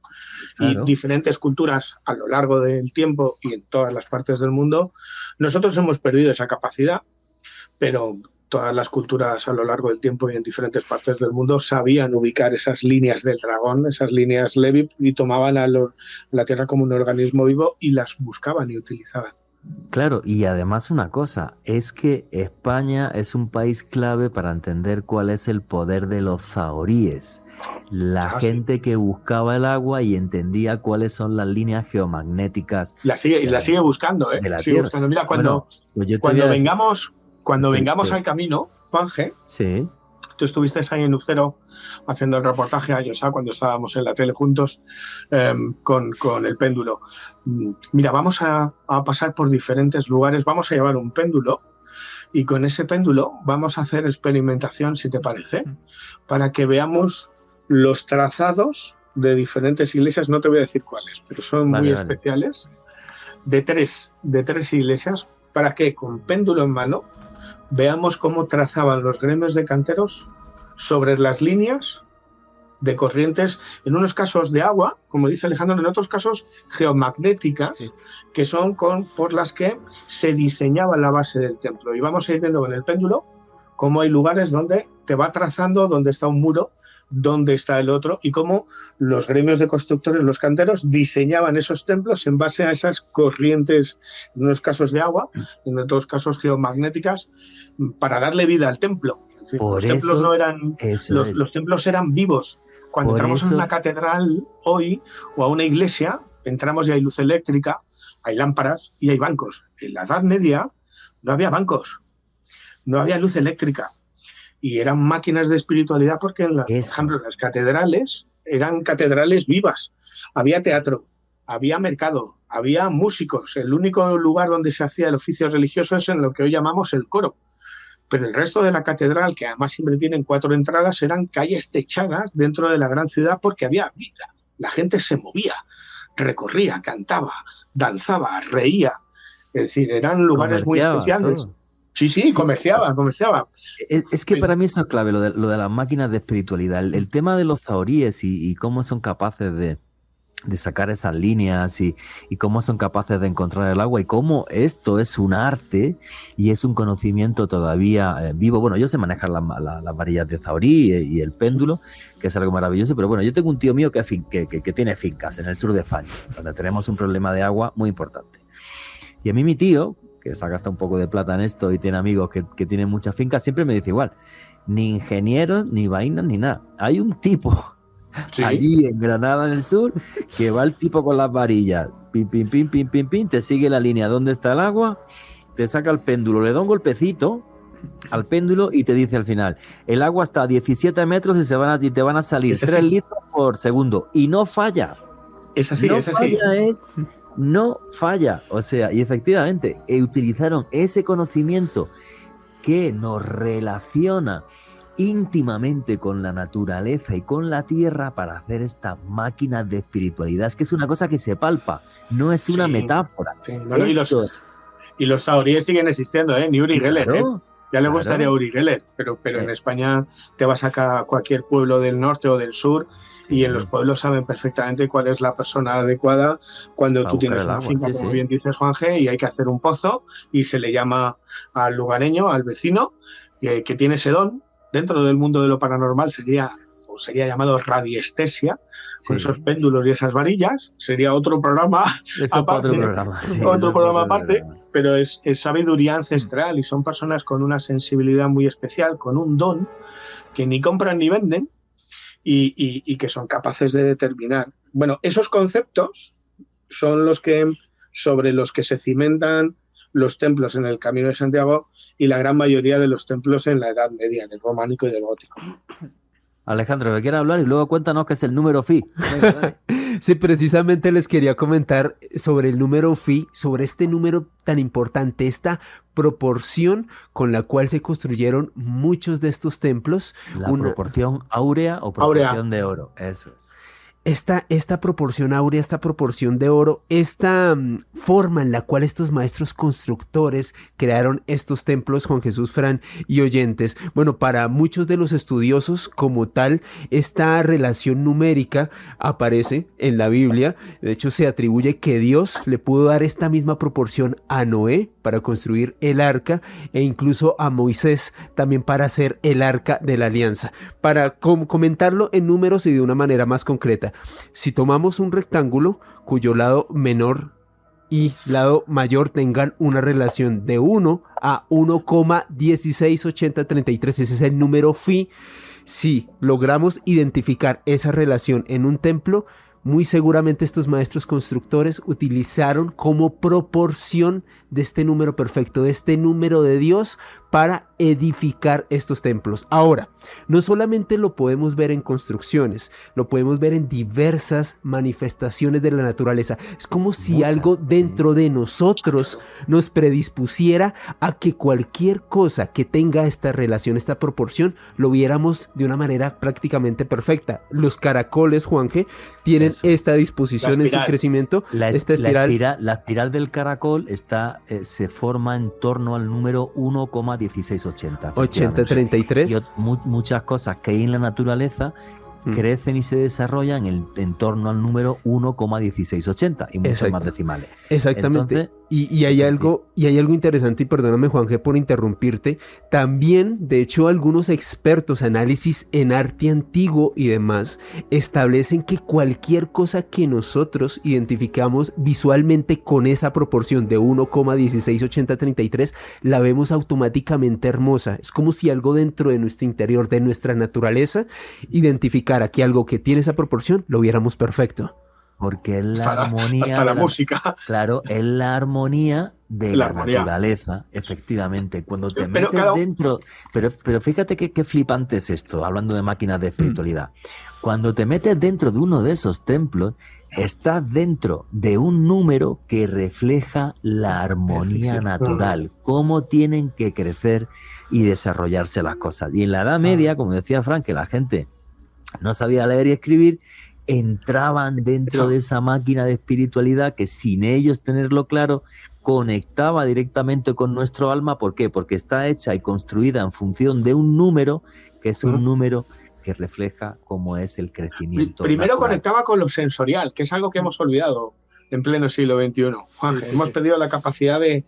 claro. Y diferentes culturas a lo largo del tiempo y en todas las partes del mundo. Nosotros hemos perdido esa capacidad, pero todas las culturas a lo largo del tiempo y en diferentes partes del mundo sabían ubicar esas líneas del dragón, esas líneas Levy, y tomaban a la tierra como un organismo vivo y las buscaban y utilizaban. Claro, y además una cosa, es que España es un país clave para entender cuál es el poder de los zahoríes. La Ah, sí. gente que buscaba el agua y entendía cuáles son las líneas geomagnéticas La sigue buscando, ¿eh? de la Sigue Tierra. buscando. Mira, Bueno, pues yo te voy cuando a decir, vengamos te- al camino, Juanje, sí, tú estuviste ahí en Ucero haciendo el reportaje a Llosá cuando estábamos en la tele juntos con el péndulo. Mira, vamos a pasar por diferentes lugares, vamos a llevar un péndulo y con ese péndulo vamos a hacer experimentación, si te parece, para que veamos los trazados de diferentes iglesias, no te voy a decir cuáles, pero son muy vale. especiales, de tres iglesias, para que con péndulo en mano veamos cómo trazaban los gremios de canteros sobre las líneas de corrientes, en unos casos de agua, como dice Alejandro, en otros casos geomagnéticas, Sí. que son por las que se diseñaba la base del templo. Y vamos a ir viendo con el péndulo cómo hay lugares donde te va trazando dónde está un muro, dónde está el otro, y cómo los gremios de constructores, los canteros, diseñaban esos templos en base a esas corrientes, en unos casos de agua, en otros casos geomagnéticas, para darle vida al templo. Es decir, Por los templos eso, no eran, eso es. los templos eran vivos. Cuando Por entramos en eso, una catedral hoy o a una iglesia, entramos y hay luz eléctrica, hay lámparas y hay bancos. En la Edad Media no había bancos, no había luz eléctrica y eran máquinas de espiritualidad porque, por ejemplo, las catedrales eran catedrales vivas. Había teatro, había mercado, había músicos. El único lugar donde se hacía el oficio religioso es en lo que hoy llamamos el coro. Pero el resto de la catedral, que además siempre tienen 4 entradas, eran calles techadas dentro de la gran ciudad porque había vida. La gente se movía, recorría, cantaba, danzaba, reía. Es decir, eran lugares muy comerciaba especiales. todo. Sí, Sí, comerciaba. es que para mí eso es clave, lo de las máquinas de espiritualidad. El tema de los zahoríes y cómo son capaces de sacar esas líneas y cómo son capaces de encontrar el agua y cómo esto es un arte y es un conocimiento todavía vivo. Bueno, yo sé manejar las varillas de zahorí y el péndulo, que es algo maravilloso, pero bueno, yo tengo un tío mío que tiene fincas en el sur de España, donde tenemos un problema de agua muy importante. Y a mí mi tío, que se ha gastado un poco de plata en esto y tiene amigos que tienen muchas fincas, siempre me dice igual, ni ingenieros, ni vainas, ni nada. Hay un tipo Sí. allí en Granada, en el sur, que va el tipo con las varillas, pim, pim, pim, pim, pim, pim, te sigue la línea donde está el agua, te saca el péndulo, le da un golpecito al péndulo y te dice al final, el agua está a 17 metros y te van a salir 3 litros por segundo. Y no falla. Es así, no es así. No falla. O sea, y efectivamente, utilizaron ese conocimiento que nos relaciona íntimamente con la naturaleza y con la tierra para hacer estas máquinas de espiritualidad. Es que es una cosa que se palpa, no es una metáfora. Sí. Bueno, y los zahoríes siguen existiendo, ni Uri Geller, claro, ya le gustaría Uri Geller, pero en España te vas a cualquier pueblo del norte o del sur y en los pueblos saben perfectamente cuál es la persona adecuada cuando tú tienes una finca, como bien dices, Juanje, y hay que hacer un pozo y se le llama al lugareño, al vecino, que tiene ese don. Dentro del mundo de lo paranormal sería llamado radiestesia, con esos péndulos y esas varillas. Sería otro programa aparte, otro programa aparte, pero es sabiduría ancestral y son personas con una sensibilidad muy especial, con un don que ni compran ni venden y que son capaces de determinar. Bueno, esos conceptos son sobre los que se cimentan los templos en el Camino de Santiago y la gran mayoría de los templos en la Edad Media, del románico y del gótico. Alejandro, ¿me quieres hablar? Y luego cuéntanos qué es el número phi. Venga, sí, precisamente les quería comentar sobre el número phi, sobre este número tan importante, esta proporción con la cual se construyeron muchos de estos templos. La proporción áurea o proporción de oro, eso es. Esta proporción áurea, esta proporción de oro, esta forma en la cual estos maestros constructores crearon estos templos, Juan Jesús, Fran y oyentes. Bueno, para muchos de los estudiosos como tal, esta relación numérica aparece en la Biblia. De hecho, se atribuye que Dios le pudo dar esta misma proporción a Noé para construir el arca e incluso a Moisés también para hacer el arca de la alianza. Para comentarlo en números y de una manera más concreta, si tomamos un rectángulo cuyo lado menor y lado mayor tengan una relación de 1 a 1,168033. Ese es el número phi. Si logramos identificar esa relación en un templo, muy seguramente estos maestros constructores utilizaron como proporción de este número perfecto, de este número de Dios, para edificar estos templos. Ahora, no solamente lo podemos ver en construcciones, lo podemos ver en diversas manifestaciones de la naturaleza. Es como si algo dentro de nosotros nos predispusiera a que cualquier cosa que tenga esta relación, esta proporción, lo viéramos de una manera prácticamente perfecta. Los caracoles, Juanje, tienen esta disposición en su crecimiento. Esta espiral. La espiral del caracol se forma en torno al número 1,1680. 8033. Y muchas cosas que hay en la naturaleza crecen y se desarrollan en torno al número 1,1680 y muchos más decimales. Exactamente. Entonces, y hay algo interesante, y perdóname, Juanje, por interrumpirte. También, de hecho, algunos expertos, análisis en arte antiguo y demás, establecen que cualquier cosa que nosotros identificamos visualmente con esa proporción de 1,168033, la vemos automáticamente hermosa. Es como si algo dentro de nuestro interior, de nuestra naturaleza, identificara que algo que tiene esa proporción lo viéramos perfecto. Porque es la armonía. Hasta la música. Claro, es la armonía de la naturaleza, efectivamente. Cuando te metes dentro. Pero fíjate qué flipante es esto, hablando de máquinas de espiritualidad. Cuando te metes dentro de uno de esos templos, estás dentro de un número que refleja la armonía natural, cómo tienen que crecer y desarrollarse las cosas. Y en la Edad Media, como decía Frank, que la gente no sabía leer y escribir, entraban dentro de esa máquina de espiritualidad que, sin ellos tenerlo claro, conectaba directamente con nuestro alma. ¿Por qué? Porque está hecha y construida en función de un número, que es un número que refleja cómo es el crecimiento. Primero natural. Conectaba con lo sensorial, que es algo que hemos olvidado en pleno siglo XXI. Juan, hemos perdido la capacidad de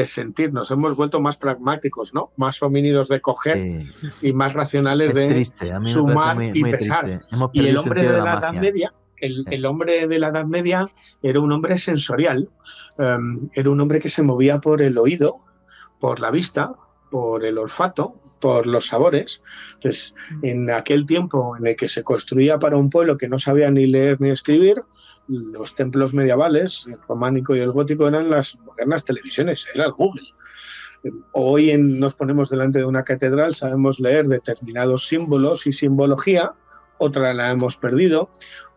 sentir, nos hemos vuelto más pragmáticos, ¿no? Más homínidos de coger y más racionales de sumar y pesar. Y el hombre de la Edad Media, el hombre de la Edad Media era un hombre sensorial, era un hombre que se movía por el oído, por la vista, por el olfato, por los sabores. Entonces, en aquel tiempo en el que se construía para un pueblo que no sabía ni leer ni escribir, los templos medievales, el románico y el gótico, eran las modernas televisiones, era el Google. Hoy nos ponemos delante de una catedral, sabemos leer determinados símbolos y simbología, otra la hemos perdido,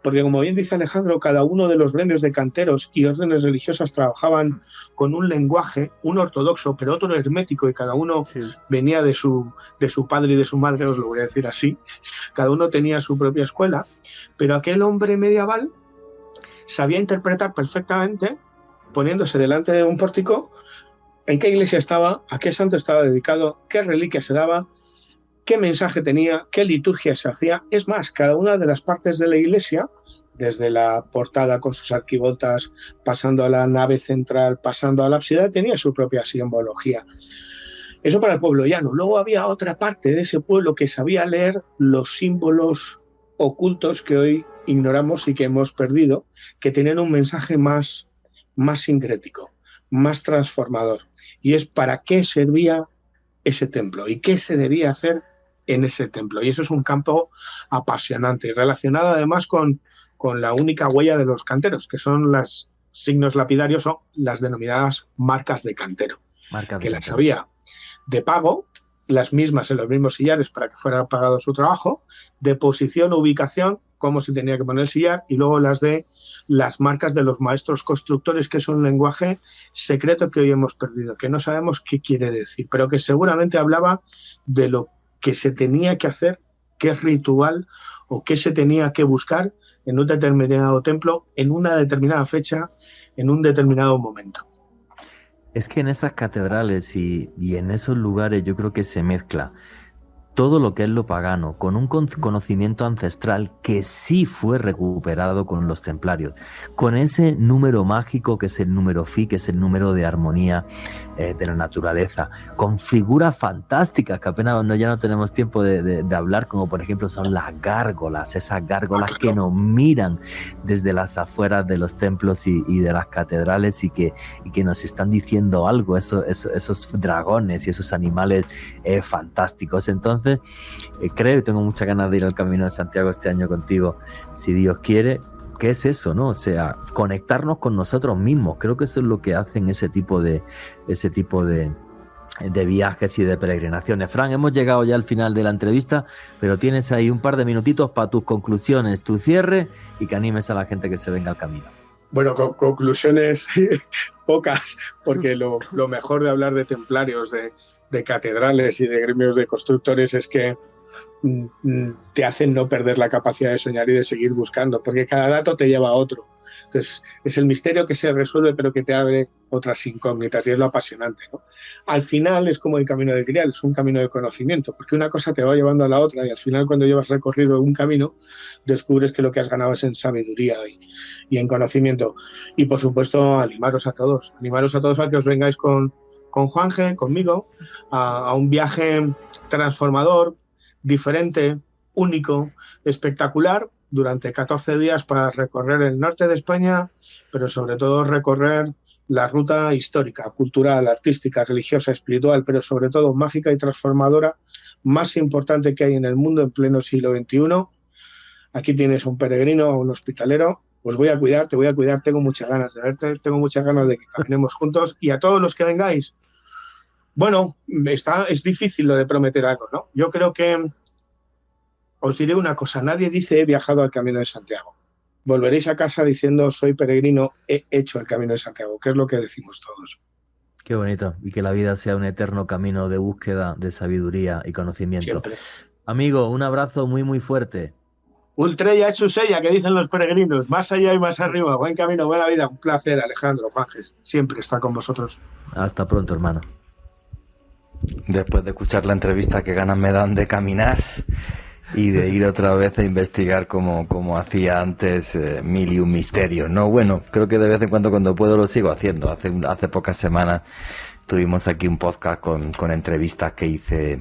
porque, como bien dice Alejandro, cada uno de los gremios de canteros y órdenes religiosas trabajaban con un lenguaje, un ortodoxo, pero otro hermético, y cada uno venía de su padre y de su madre, os lo voy a decir así. Cada uno tenía su propia escuela, pero aquel hombre medieval sabía interpretar perfectamente, poniéndose delante de un pórtico, en qué iglesia estaba, a qué santo estaba dedicado, qué reliquia se daba, qué mensaje tenía, qué liturgia se hacía. Es más, cada una de las partes de la iglesia, desde la portada con sus arquivoltas, pasando a la nave central, pasando al ábside, tenía su propia simbología. Eso para el pueblo llano. Luego había otra parte de ese pueblo que sabía leer los símbolos ocultos que hoy ignoramos y que hemos perdido, que tenían un mensaje más sincrético, más transformador. Y es para qué servía ese templo y qué se debía hacer en ese templo. Y eso es un campo apasionante, y relacionado además con la única huella de los canteros, que son los signos lapidarios o las denominadas marcas de cantero, que las había de pago, las mismas en los mismos sillares para que fuera pagado su trabajo, de posición o ubicación, cómo se tenía que poner el sillar, y luego las marcas de los maestros constructores, que es un lenguaje secreto que hoy hemos perdido, que no sabemos qué quiere decir, pero que seguramente hablaba de lo que se tenía que hacer, qué ritual o qué se tenía que buscar en un determinado templo, en una determinada fecha, en un determinado momento. Es que en esas catedrales y en esos lugares yo creo que se mezcla todo lo que es lo pagano, con un conocimiento ancestral que sí fue recuperado con los templarios, con ese número mágico que es el número Phi, que es el número de armonía de la naturaleza, con figuras fantásticas que apenas ya no tenemos tiempo de hablar, como por ejemplo son las gárgolas, esas gárgolas que nos miran desde las afueras de los templos y de las catedrales y que nos están diciendo algo, esos dragones y esos animales fantásticos. Entonces, creo y tengo muchas ganas de ir al Camino de Santiago este año contigo, si Dios quiere. ¿Qué es eso, no? O sea, conectarnos con nosotros mismos. Creo que eso es lo que hacen ese tipo de viajes y de peregrinaciones. Fran, hemos llegado ya al final de la entrevista, pero tienes ahí un par de minutitos para tus conclusiones, tu cierre y que animes a la gente que se venga al camino. Bueno, conclusiones pocas, porque lo mejor de hablar de templarios, de catedrales y de gremios de constructores es que te hacen no perder la capacidad de soñar y de seguir buscando, porque cada dato te lleva a otro. Entonces, es el misterio que se resuelve, pero que te abre otras incógnitas, y es lo apasionante, ¿no? Al final es como el camino de Grial, es un camino de conocimiento, porque una cosa te va llevando a la otra, y al final, cuando llevas recorrido un camino, descubres que lo que has ganado es en sabiduría y en conocimiento. Y, por supuesto, animaros a todos a que os vengáis con Juanje, conmigo, a un viaje transformador, diferente, único, espectacular, durante 14 días para recorrer el norte de España, pero sobre todo recorrer la ruta histórica, cultural, artística, religiosa, espiritual, pero sobre todo mágica y transformadora, más importante que hay en el mundo en pleno siglo XXI. Aquí tienes a un peregrino, a un hospitalero. Os voy a cuidar, te voy a cuidar, tengo muchas ganas de verte, tengo muchas ganas de que caminemos juntos, y a todos los que vengáis. Bueno, es difícil lo de prometer algo, ¿no? Yo creo que os diré una cosa, nadie dice he viajado al Camino de Santiago. Volveréis a casa diciendo soy peregrino, he hecho el Camino de Santiago, que es lo que decimos todos. Qué bonito, y que la vida sea un eterno camino de búsqueda, de sabiduría y conocimiento. Siempre. Amigo, un abrazo muy muy fuerte. Ultrella Chusella, que dicen los peregrinos, más allá y más arriba, buen camino, buena vida, un placer, Alejandro, Juanjes, siempre estar con vosotros. Hasta pronto, hermano. Después de escuchar la entrevista, qué ganas me dan de caminar y de ir otra vez a investigar como hacía antes, mil y un misterios, ¿no? Bueno, creo que de vez en cuando puedo lo sigo haciendo. Hace pocas semanas tuvimos aquí un podcast con entrevistas que hice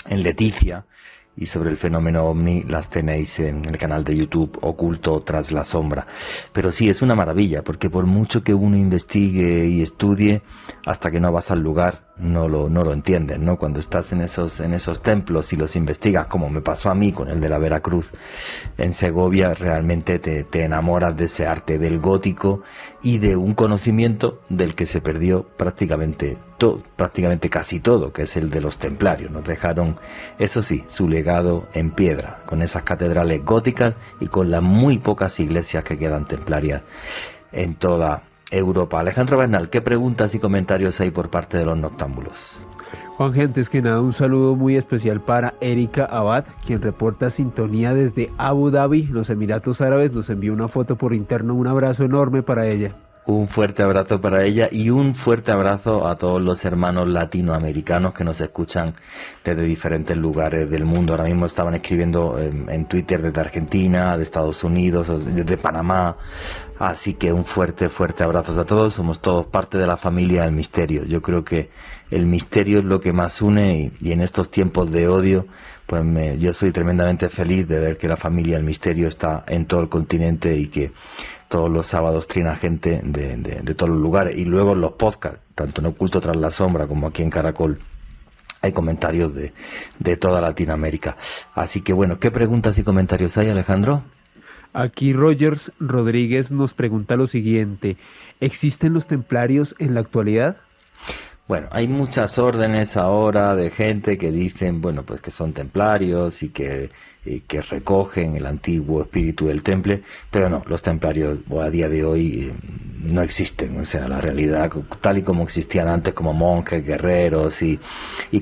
en Leticia, y sobre el fenómeno OVNI las tenéis en el canal de YouTube Oculto tras la sombra. Pero sí, es una maravilla, porque por mucho que uno investigue y estudie, hasta que no vas al lugar no lo entiendes, ¿no? Cuando estás en esos templos y los investigas, como me pasó a mí con el de la Veracruz en Segovia, realmente te enamoras de ese arte del gótico y de un conocimiento del que se perdió prácticamente casi todo, que es el de los templarios. Nos dejaron, eso sí, su legado en piedra, con esas catedrales góticas y con las muy pocas iglesias que quedan templarias en toda Europa. Alejandro Bernal, ¿qué preguntas y comentarios hay por parte de los noctámbulos? Juan, antes que nada, un saludo muy especial para Erika Abad, quien reporta sintonía desde Abu Dhabi, los Emiratos Árabes. Nos envió una foto por interno, un abrazo enorme para ella. Un fuerte abrazo para ella y un fuerte abrazo a todos los hermanos latinoamericanos que nos escuchan desde diferentes lugares del mundo. Ahora mismo estaban escribiendo en Twitter desde Argentina, de Estados Unidos, desde Panamá. Así que un fuerte abrazo a todos. Somos todos parte de la familia del misterio. Yo creo que el misterio es lo que más une y en estos tiempos de odio, pues yo soy tremendamente feliz de ver que la familia del misterio está en todo el continente y que todos los sábados trina gente de todos los lugares. Y luego en los podcasts, tanto en Oculto tras la sombra como aquí en Caracol, hay comentarios de toda Latinoamérica. Así que bueno, ¿qué preguntas y comentarios hay, Alejandro? Aquí Rogers Rodríguez nos pregunta lo siguiente: ¿existen los templarios en la actualidad? Bueno, hay muchas órdenes ahora de gente que dicen, bueno, pues que son templarios y que recogen el antiguo espíritu del temple, pero no, los templarios a día de hoy no existen. O sea, la realidad tal y como existían antes, como monjes, guerreros y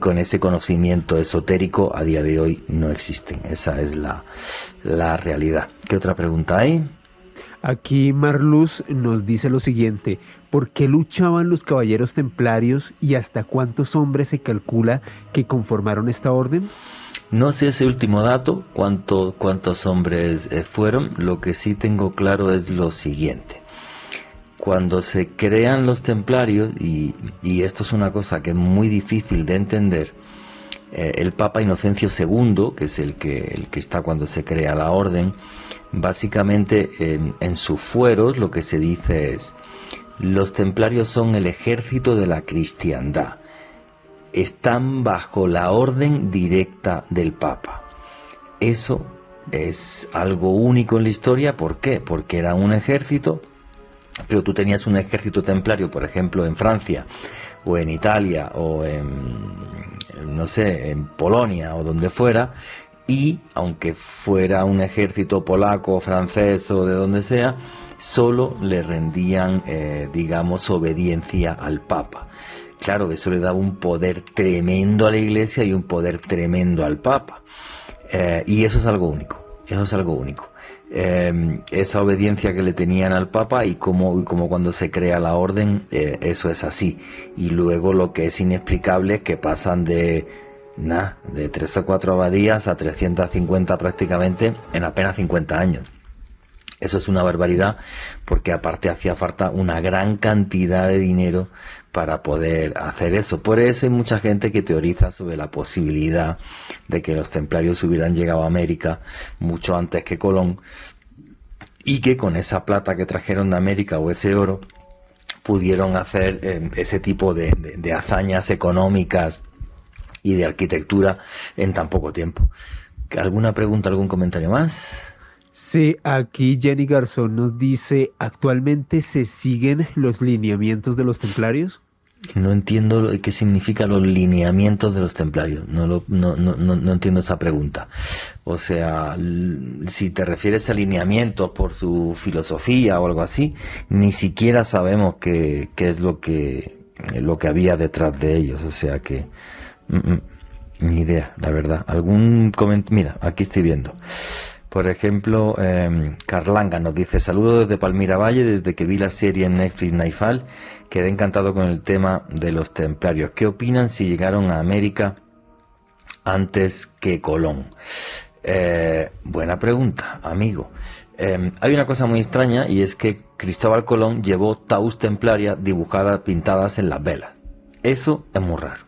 con ese conocimiento esotérico, a día de hoy no existen. Esa es la realidad. ¿Qué otra pregunta hay? Aquí Marluz nos dice lo siguiente: ¿Por qué luchaban los caballeros templarios y hasta cuántos hombres se calcula que conformaron esta orden? No sé ese último dato, cuántos hombres fueron. Lo que sí tengo claro es lo siguiente. Cuando se crean los templarios, y esto es una cosa que es muy difícil de entender, el Papa Inocencio II, que es el que está cuando se crea la orden, básicamente en sus fueros lo que se dice es: los templarios son el ejército de la cristiandad, están bajo la orden directa del Papa. Eso es algo único en la historia. ¿Por qué? Porque era un ejército, pero tú tenías un ejército templario, por ejemplo, en Francia, o en Italia, o no sé, en Polonia, o donde fuera, y aunque fuera un ejército polaco, francés, o de donde sea, solo le rendían, digamos, obediencia al Papa. Claro, eso le daba un poder tremendo a la Iglesia y un poder tremendo al Papa. Y eso es algo único, esa obediencia que le tenían al Papa, y como cuando se crea la orden, eso es así. Y luego lo que es inexplicable es que pasan de 3 o 4 abadías a 350 prácticamente en apenas 50 años. Eso es una barbaridad, porque aparte hacía falta una gran cantidad de dinero para poder hacer eso. Por eso hay mucha gente que teoriza sobre la posibilidad de que los templarios hubieran llegado a América mucho antes que Colón, y que con esa plata que trajeron de América, o ese oro, pudieron hacer ese tipo de hazañas económicas y de arquitectura en tan poco tiempo. ¿Alguna pregunta, algún comentario más? Sí, aquí Jenny Garzón nos dice: ¿actualmente se siguen los lineamientos de los templarios? No entiendo qué significan los lineamientos de los templarios. No entiendo esa pregunta. O sea, si te refieres a lineamientos por su filosofía o algo así, ni siquiera sabemos qué es lo que había detrás de ellos. O sea que ni idea, la verdad. Algún comentario. Mira, aquí estoy viendo. Por ejemplo, Carlanga nos dice: saludos desde Palmira Valle, desde que vi la serie en Netflix Nightfall, quedé encantado con el tema de los templarios. ¿Qué opinan si llegaron a América antes que Colón? Buena pregunta, amigo. Hay una cosa muy extraña, y es que Cristóbal Colón llevó taús templaria dibujadas, pintadas en las velas. Eso es muy raro.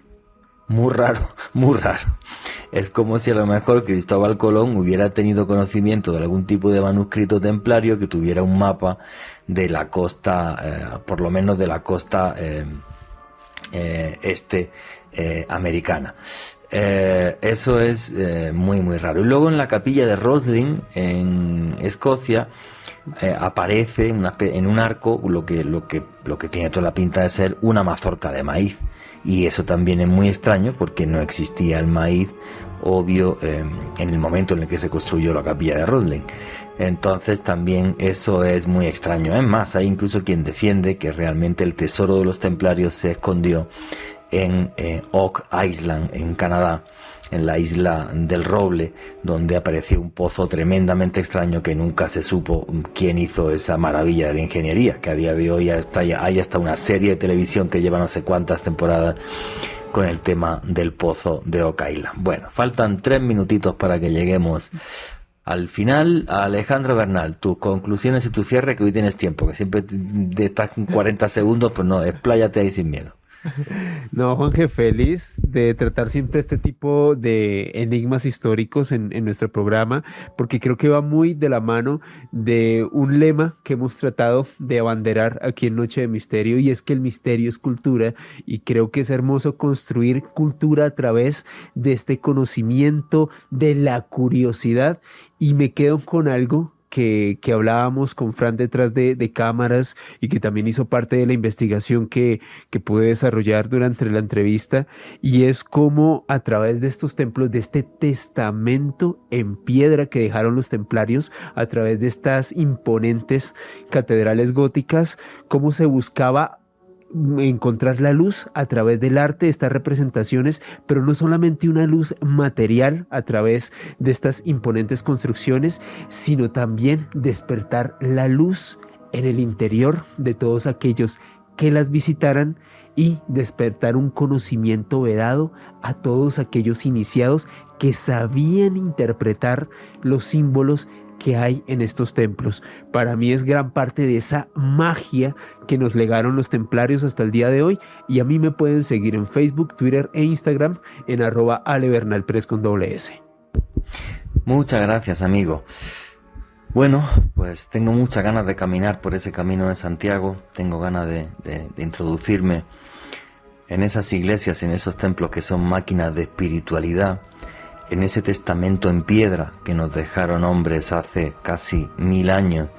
Muy raro, muy raro. Es como si a lo mejor Cristóbal Colón hubiera tenido conocimiento de algún tipo de manuscrito templario que tuviera un mapa de la costa, por lo menos de la costa americana. Eso es muy muy raro. Y luego en la capilla de Roslin, en Escocia, aparece en un arco lo que tiene toda la pinta de ser una mazorca de maíz. Y eso también es muy extraño, porque no existía el maíz, obvio, en el momento en el que se construyó la capilla de Roslin. Entonces también eso es muy extraño. Es más, hay incluso quien defiende que realmente el tesoro de los templarios se escondió en Oak Island, en Canadá, en la isla del Roble, donde apareció un pozo tremendamente extraño que nunca se supo quién hizo esa maravilla de la ingeniería, que a día de hoy hay hasta una serie de televisión que lleva no sé cuántas temporadas con el tema del pozo de Oak Island. Bueno, faltan 3 minutitos para que lleguemos al final. Alejandro Bernal, tus conclusiones y tu cierre, que hoy tienes tiempo, que siempre estás en 40 segundos, pues no, expláyate ahí sin miedo. No, Juanje, feliz de tratar siempre este tipo de enigmas históricos en nuestro programa, porque creo que va muy de la mano de un lema que hemos tratado de abanderar aquí en Noche de Misterio, y es que el misterio es cultura, y creo que es hermoso construir cultura a través de este conocimiento, de la curiosidad. Y me quedo con algo que hablábamos con Fran detrás de cámaras, y que también hizo parte de la investigación que pude desarrollar durante la entrevista, y es cómo a través de estos templos, de este testamento en piedra que dejaron los templarios, a través de estas imponentes catedrales góticas, cómo se buscaba encontrar la luz a través del arte de estas representaciones, pero no solamente una luz material a través de estas imponentes construcciones, sino también despertar la luz en el interior de todos aquellos que las visitaran y despertar un conocimiento vedado a todos aquellos iniciados que sabían interpretar los símbolos que hay en estos templos. Para mí es gran parte de esa magia que nos legaron los templarios hasta el día de hoy, y a mí me pueden seguir en Facebook, Twitter e Instagram en @alebernalpress con @s. Muchas gracias, amigo. Bueno, pues tengo muchas ganas de caminar por ese camino de Santiago, tengo ganas de introducirme en esas iglesias, en esos templos que son máquinas de espiritualidad, en ese testamento en piedra que nos dejaron hombres hace casi 1000 años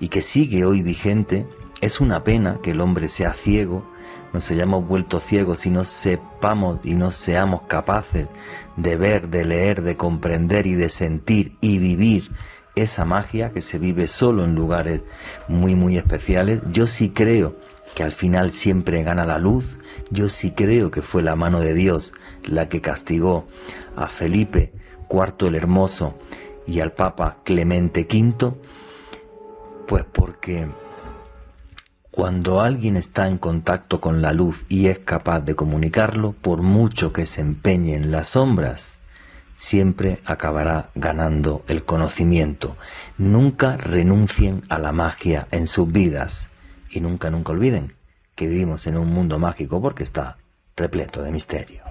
y que sigue hoy vigente. Es una pena que el hombre sea ciego, nos hayamos vuelto ciegos y no sepamos y no seamos capaces de ver, de leer, de comprender y de sentir y vivir esa magia que se vive solo en lugares muy muy especiales. Yo sí creo que al final siempre gana la luz. Yo sí creo que fue la mano de Dios la que castigó a Felipe IV el Hermoso y al Papa Clemente V, pues porque cuando alguien está en contacto con la luz y es capaz de comunicarlo, por mucho que se empeñe en las sombras, siempre acabará ganando el conocimiento. Nunca renuncien a la magia en sus vidas y nunca olviden que vivimos en un mundo mágico porque está repleto de misterio.